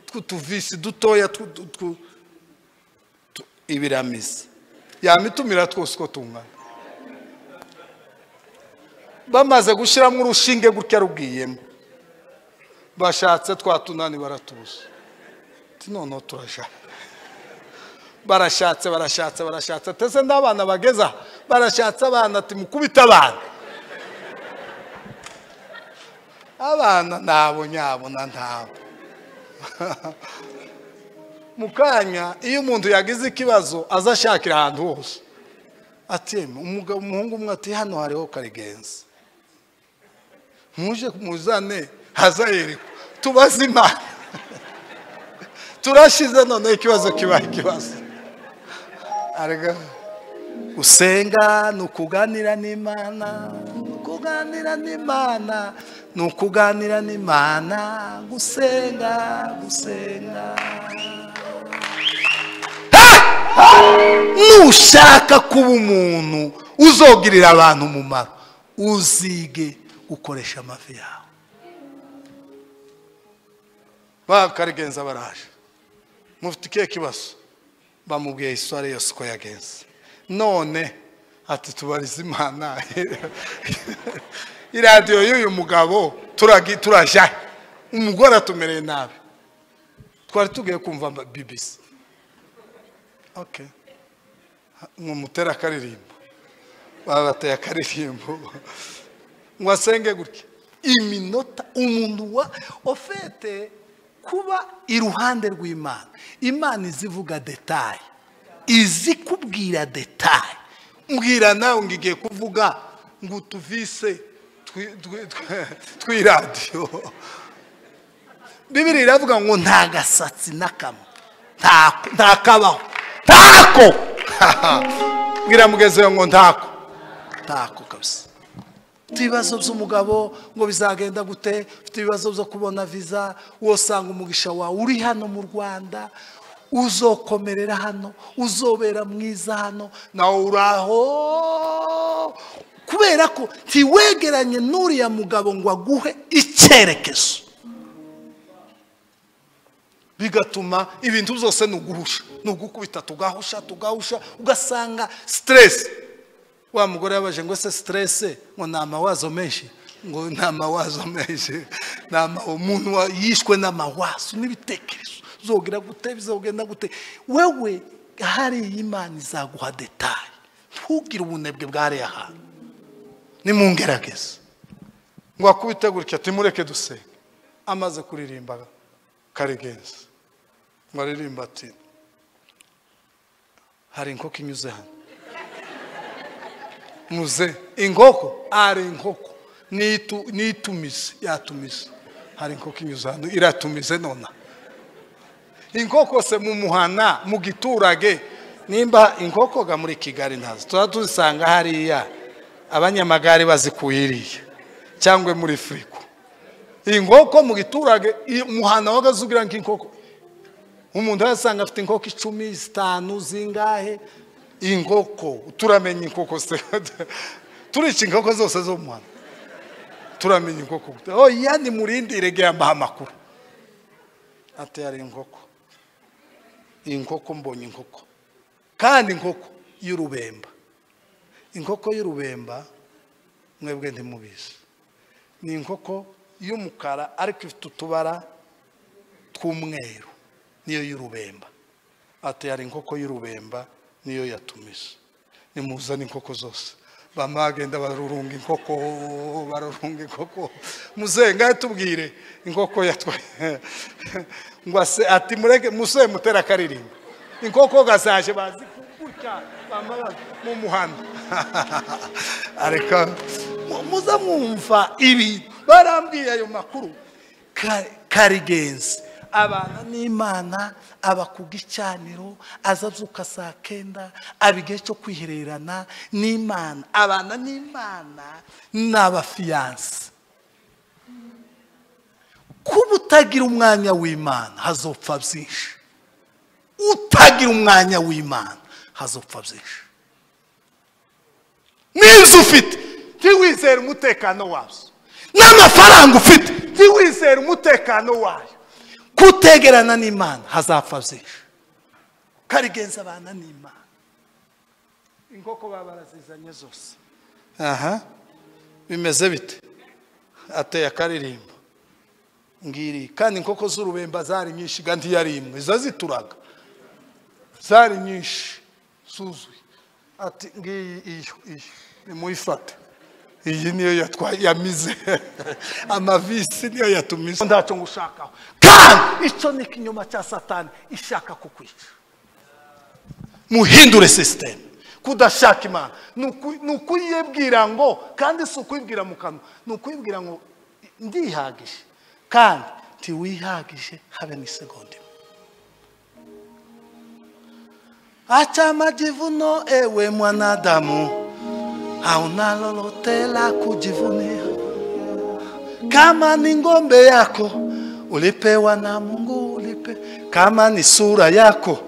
twutuvisi dutoya ibiramizi yamitumira twose ko tungana bamaze gushiramwo urushinge gutya rugiyemo bashatse twatunani baratubuza none turaja barashatse tese ndabana bageza barashatse abana ati mukubita abana nabo nyabona ntabo mukanya iyo umuntu yagize ikibazo azashakira ahantu hose ati umuhungu umwe ati hano hariho Karigenza muje muzane hazayeriko tubaze Imana turashize none ikibazo kibaye ikibazo arega usenga nukuganira n'Imana nukuganira n'Imana gusenga nushaka kuba umuntu uzogirira abantu umumaro uzige gukoresha amavi yawe Karigenza baraje mufite ikihe kibazo bamubwiye histoire yose ko yagenze none ati tubarize Imana iradiyo y'uyu mugabo turaja umugore atumereye nabi twari tugiye kumva BBC okay mumutera akaririmbo babateye akaririmbo mwasenge gutya iminota umuntu wa ofete kuba iruhande rw'Imana Imana izivuga detail izikubwira detail mbwira nawe ngiye kuvuga ngo tuvise tw'iradio Bibiri iravuga ngo nta gasatsi nakamwe nta kabaho ntako mbwira mugezeyo ngo ntako kabisa ibibazo by'umugabo ngo bizagenda gute ufite ibibazo byo kubona visa wosanga umugisha wawe uri hano mu Rwanda uzokomerera hano, uzobera mwiza hano, nawe uraho, kubera ko ntiwegeranye n'uriya mugabo ngo aguhe icyerekezo, bigatuma ibintu byose nuguhusha, nugukubita tugahusha, ugasanga stress. Wa mugore yabaje ngo se stress ngo ni amawazo menshi, ngo ni amawazo menshi, umuntu yishwe n'amawazo n'ibitekerezo, zogira gute, bizogenda gute. Wewe hari Imana izaguha detail, ntugire ubunebwe bwari ahantu. Nimungerageze ngo akubite gutya ati mureke dusenge. Amaze kuririmba Karigenzi ngo aririmba ati hari inkoko inyuze hano. Muze inkoko ari inkoko nitumize, yatumize, hari inkoko inyuze hano iratumize nona. Inkoko se mu muhana mu giturage, nimba inkoko ga muri Kigali ntazi tuzisanga hariya abanyamagare bazikuhiriye cyangwa muri Friko. Inkoko mu giturage umuhana wagazugira nk'inkoko, umuntu asanga afite inkoko 10 5 zingahe. Inkoko turamenya inkoko se turica inkoko zose zo muhana, turamenya inkoko. Oh yani murindire ge amakuru ati yari inkoko mbonye inkoko, kandi inkoko y'urubemba. Inkoko y'urubemba mwebwe ntimubizi, ni inkoko y'umukara ariko ifite utubara tw'umweru, niyo y'urubemba. Ati yari inkoko y'urubemba niyo yatumize. Nimuzana inkoko zose, bamagenda barurunga inkoko, muzenga tubwire inkoko yatwaye ngo ase ati mureke muse mutera karirimba. Inkoko gasaje bazi kukurya bamabaga mu muhanda areka muza mwumva ibi barambwiye ayo makuru. Karigenzi abana n'Imana, aba ku gicaniro, azazuka saa 9, abigihe cyo kwihererana n'Imana, abana n'Imana n'abafiyanse. Kuba utagira umwanya w'Imana hazopfa byinshi, utagira umwanya w'Imana hazopfa byinshi. N'inzu ufite ntiwizere umutekano wazo, n'amafaranga ufite ntiwizere umutekano wayo. Kutegerana n'Imana hazapfa byinshi. Karigenza abana n'Imana. Inkoko babarazizanye zose. Bimeze bite? Ateye akaririmba ngiri, kandi inkoko z'urubemba zari nyinshi kandi yari imwe, zazituraga zari nyinshi suzuye. Ati ngiyi iyo nimuyifate, iyi niyo yatwaye yamize amavisi niyo yatumize, ndaco ngushakaho. Kandi icyo ni ikinyoma cya Satani ishaka kukwica. Muhindure system, kudashaka Imana nukuyibwira ngo, kandi si ukuyibwira mu kanwa, nukuyibwira ngo ndihagije, kandi ntiwihagije habe n'isegonda. Acha majivuno ewe mwanadamu, hauna lolote la kujivunia. Kama ni ngombe yako ulipewa na Mungu, kama ni sura yako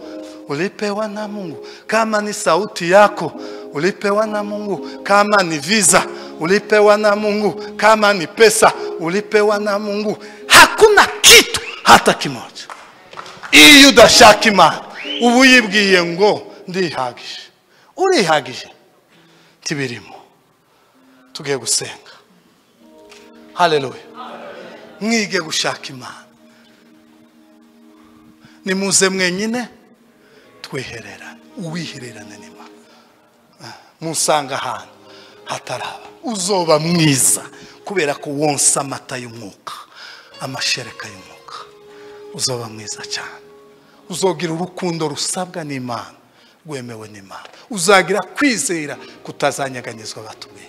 ulipewa na Mungu, kama ni sauti yako ulipewa na Mungu, kama ni visa ulipewa na Mungu, kama ni pesa ulipewa na Mungu. Hakuna kitu hata kimoja. Iyo udashaka Imana ubu yibwiye ngo ndihagije, urihagije tibirimo. Tugiye gusenga. Haleluya. Mwige gushaka Imana. Nimuze mwenyine twihererane, uwihererane n'Imana. Musanga ahantu hataraba, uzoba mwiza kubera ko wonsa amata y'umwuka, amashereka y'umwuka. Uzoba mwiza cyane, uzogira urukundo rusabwa n'Imana, rwemewe n'Imana. Uzagira kwizera kutazanyeganyezwa batumwe.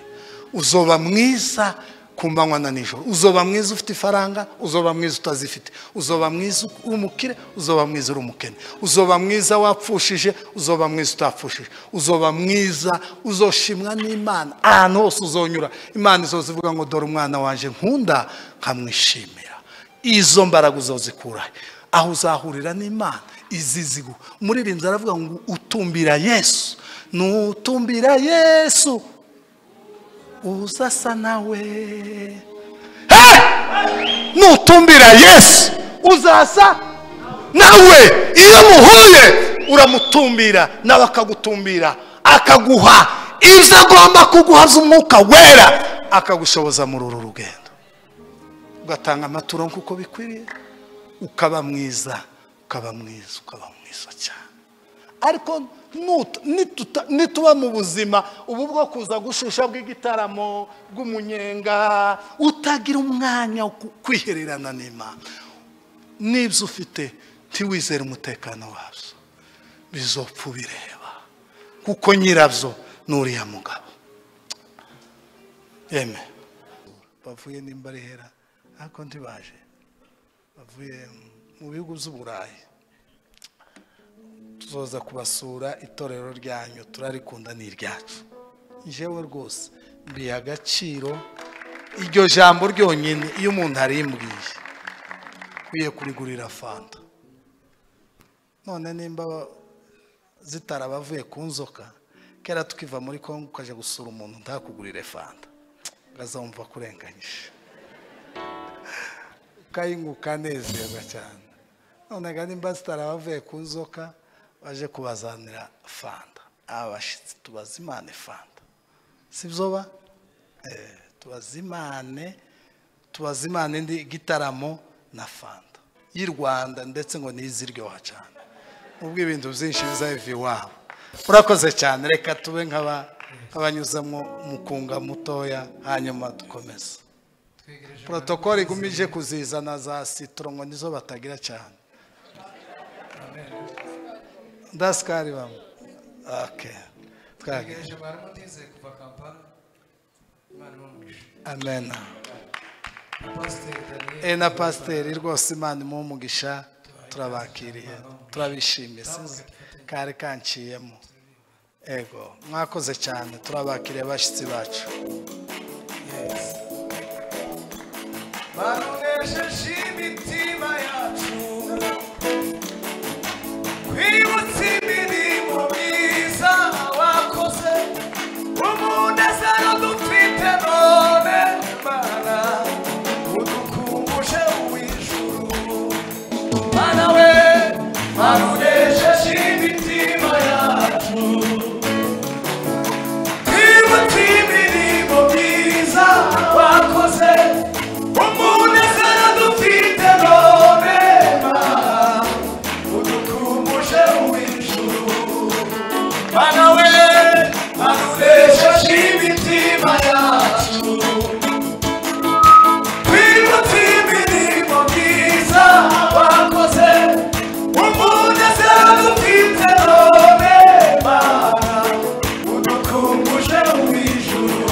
Uzoba mwiza kumbanywa na nijoro. Uzoba mwiza ufite ifaranga, uzoba mwiza utazifite. Uzoba mwiza umukire, uzoba mwiza uri umukene. Uzoba mwiza wapfushije, uzoba mwiza utapfushije. Uzoba mwiza uzoshimwa n'Imana. Ahantu hose uzonyura Imana izozivuga ngo dore umwana wanje nkunda nkamwishimira. Izo mbaraga uzozikura aho uzahurira n'Imana. izizigu umuririmbyi aravuga ngo utumbira Yesu nutumbira Yesu uzasa nawe nutumbira Yesu uzasa nawe iyo muhuye uramutumbira nawe akagutumbira akaguha ibyo agomba kuguhaza umwuka wera akagushoboza muri uru rugendo ugatanga amaturo nk'uko bikwiriye ukaba mwiza cyane ariko nituba mu buzima ubu bwo kuza gushusha bw'igitaramo bw'umunyenga utagira umwanya wo kwihererana n'Imana n'ibyo ufite ntiwizere umutekano wabyo bizopfa ubireba kuko nyirabyo n'uriya mugabo yeme bavuye nimba ari hera ariko ntibaje bavuye mu bihugu by'uburayi tuzoza kubasura itorero ryanyu turarikunda n'iryacu njyewe rwose mbiha agaciro iryo jambo ryonyine iyo umuntu arimbwiye kwiye kurigurira fanta none nimba zitarabavuye ku nzoka kera tukiva muri Kongo ukaje gusura umuntu ntakugurire fanta gazumva kurenganyije kayinguka nezerwa cyane none ga nimba zitarabavuye ku nzoka baje kubazanira fanta abashitsi tubazimane fanta sibyo ba tubazimane ndi gitaramo na fanta y'u Rwanda ndetse ngo niziryoha cyane ubwo ibintu byinshi bizayiva iwabo urakoze cyane reka tube nk'abanyuzamo mukunga mutoya hanyuma dukomeze protokoli igumije kuzizana za citron ngo nizo batagira cyane ndaskari bamwe okay twagejeje barimo ndize kuva Kampala Imana imugisha amen na pasiteri rwose Imana imugisha turabakiriye turabishimiye kare kanciyemo ego mwakoze cyane turabakiriye abashyitsi bacu barunesheje imitima yacu kwibutsa imirimo myiza wakoze umunezero dufite none Mana udukumbuje uw'ijuru Mana we barunesheje imitima yacu kwibutsa imirimo myiza wakoze umunezero dufite none Mana udukumbuje uw'ijuru Mana we barunesheje imitima yacu kwibutsa imirimo myiza wakoze umunezero dufite none Mana udukumbuje uw'ijuru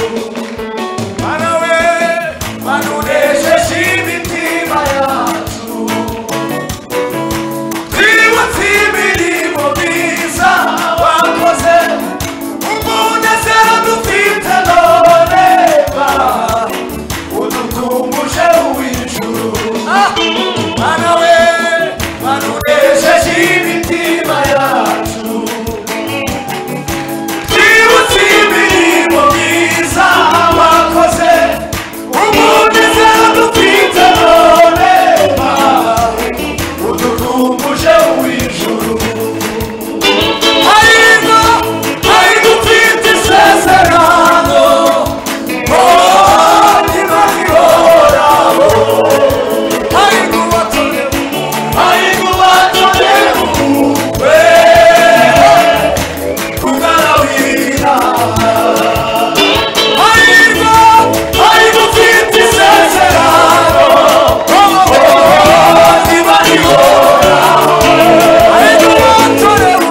Mana we barunesheje imitima yacu kwibutsa imirimo myiza wakoze umunezero dufite none Mana udukumbuje uw'ijuru Mana we barunesheje imitima yacu kwibutsa imirimo myiza wakoze umunezero dufite none Mana udukumbuje uw'ijuru hariho dufite isezerano niba rihoraho hariho ubatorewe we kugarabira hariho dufite isezerano niba rihoraho hariho ubatorewe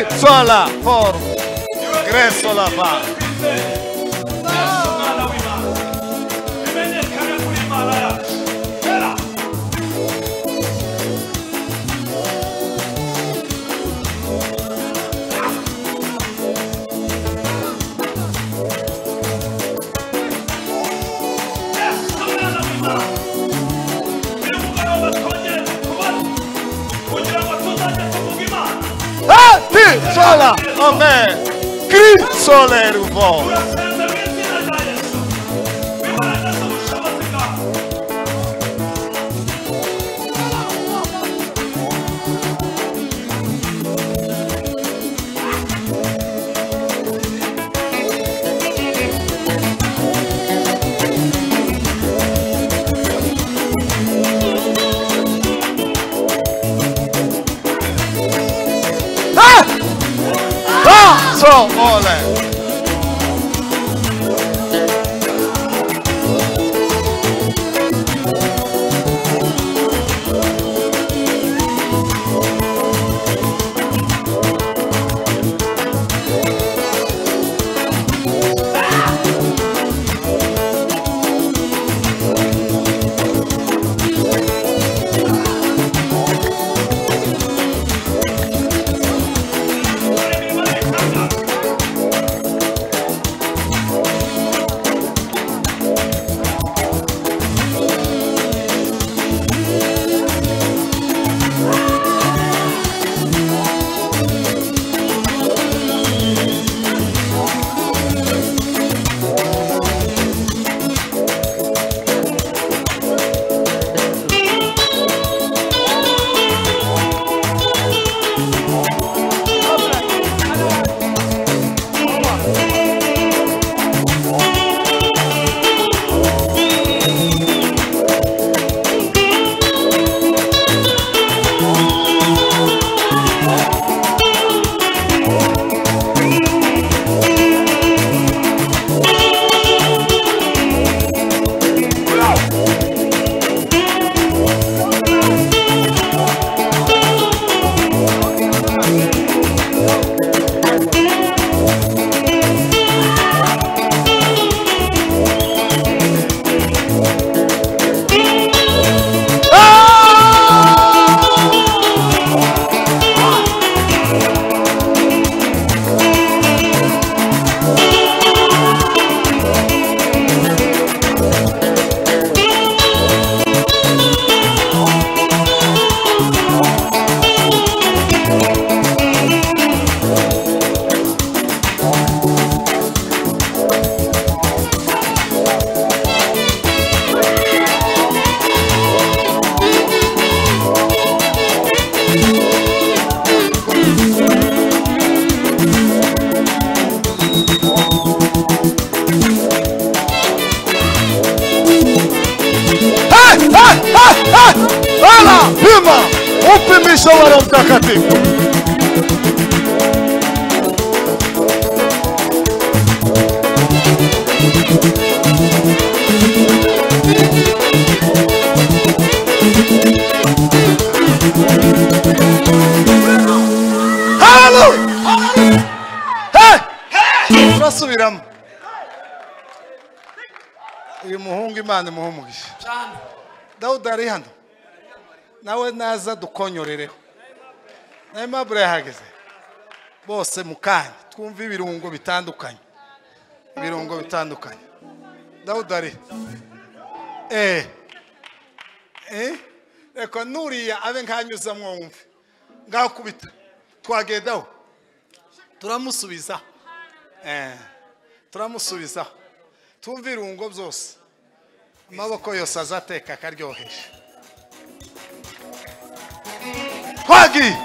sola for gresso la va. umwana w'Imana bimenyekane kuri Imana yacu era umwana w'Imana uyu mugoroba twongere tukubone kugira ngo tuzajye tuvuga Imana Ti sola amen. Cristo l'eruvo. turasenze mu izina rya Yesu imbaraga z'ubushobozi bwawe So ole. Hala pima upimisho wa Roho Mtakatifu. Hallelujah. Hey! Turasubiramo. Uyu muhungu Imana imuhe umugisha. Dawudi ari hano nawe naza dukonyorereho na Aimable yahageze bose mukanya twumva ibirungo bitandukanye Dawudi ari reka nuriya abe nkanyuza mwumve ngaho kubita twagendaho turamusubiza twumva irungo byose amaboko yose azateka akaryohesha twagiye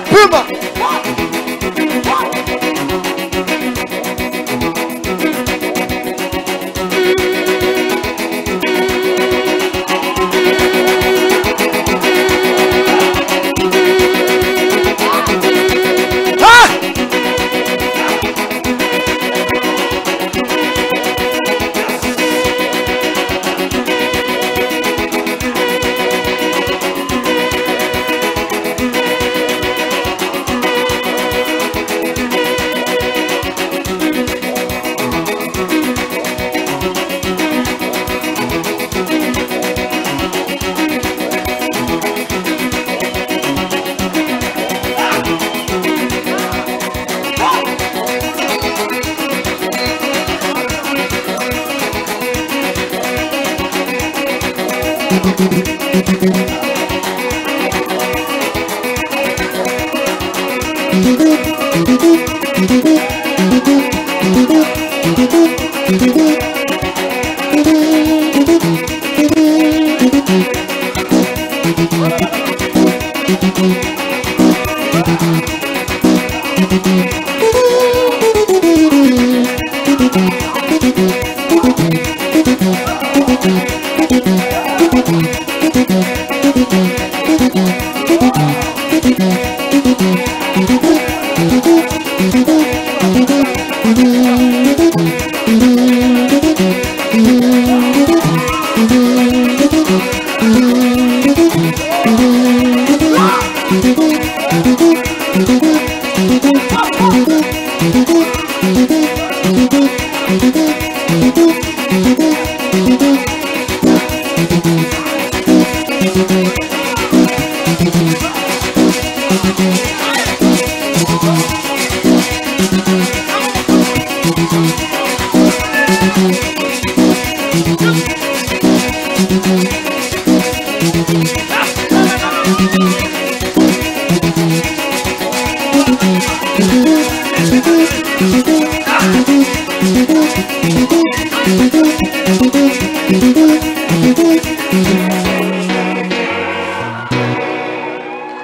Pima!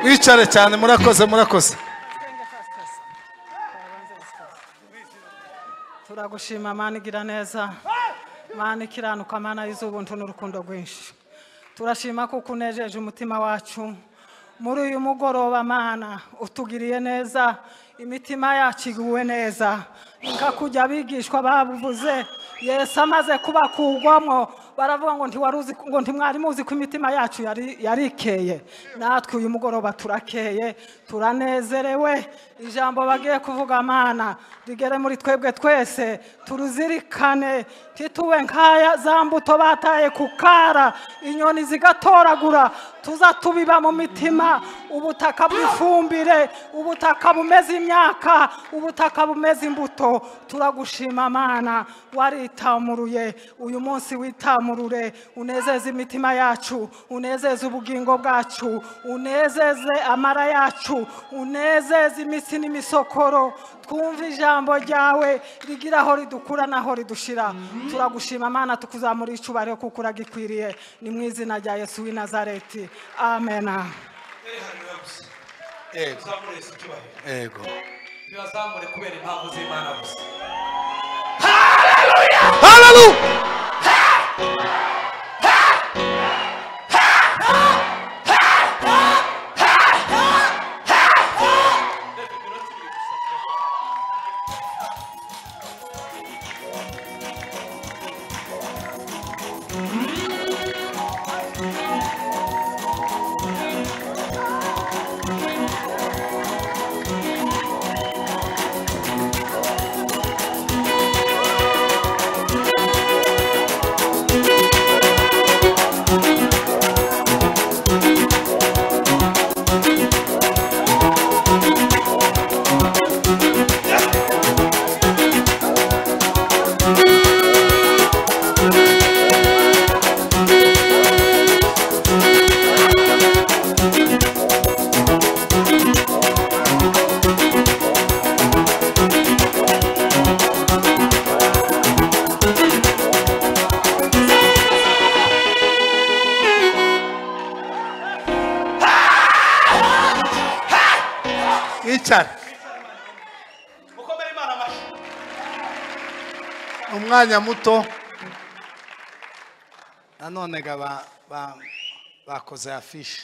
Wicare cyane, murakoze murakoze. Turagushima Mana igira neza, Mana ikiranuka, Mana y'izubuntu n'urukundo rwinshi. Turashima kuko unejeje umutima wacu muri uyu mugoroba, Mana utugiriye neza, imitima yacu iguwe neza. Nkakujya abigishwa babuvuze Yesu amaze kubakugwamo, baravuga ngo ntimwari muzi ko imitima yacu yarikeye. Natwe uyu mugoroba turakeye, turanezerewe. Ijambo bagiye kuvuga Mana rigere muri twebwe twese, turuzirikane, titube nkaya za mbuto bataye ku kara, inyoni zigatoragura. Tuza tubiba mu mitima, ubutaka bw'ifumbire, ubutaka bumeze imyaka, ubutaka bumeze imbuto. Turagushima Mana, waritamuruye uyu munsi, witamurure, unezeze imitima yacu, unezeze ubugingo bwacu, unezeze amara yacu, unezeze imitsi n'imisokoro. Twumva ijambo ryawe rigira aho ridukura naho ridushira. Turagushima Mana, tukuzamura icubahiro kuko uragikwiriye. Ni mu izina rya Yesu w'i Nazareti, amen. Ego. Tubazamure kubera impamvu z'Imana gusa. Hallelujah. Umwanya muto nanone bakoze afishe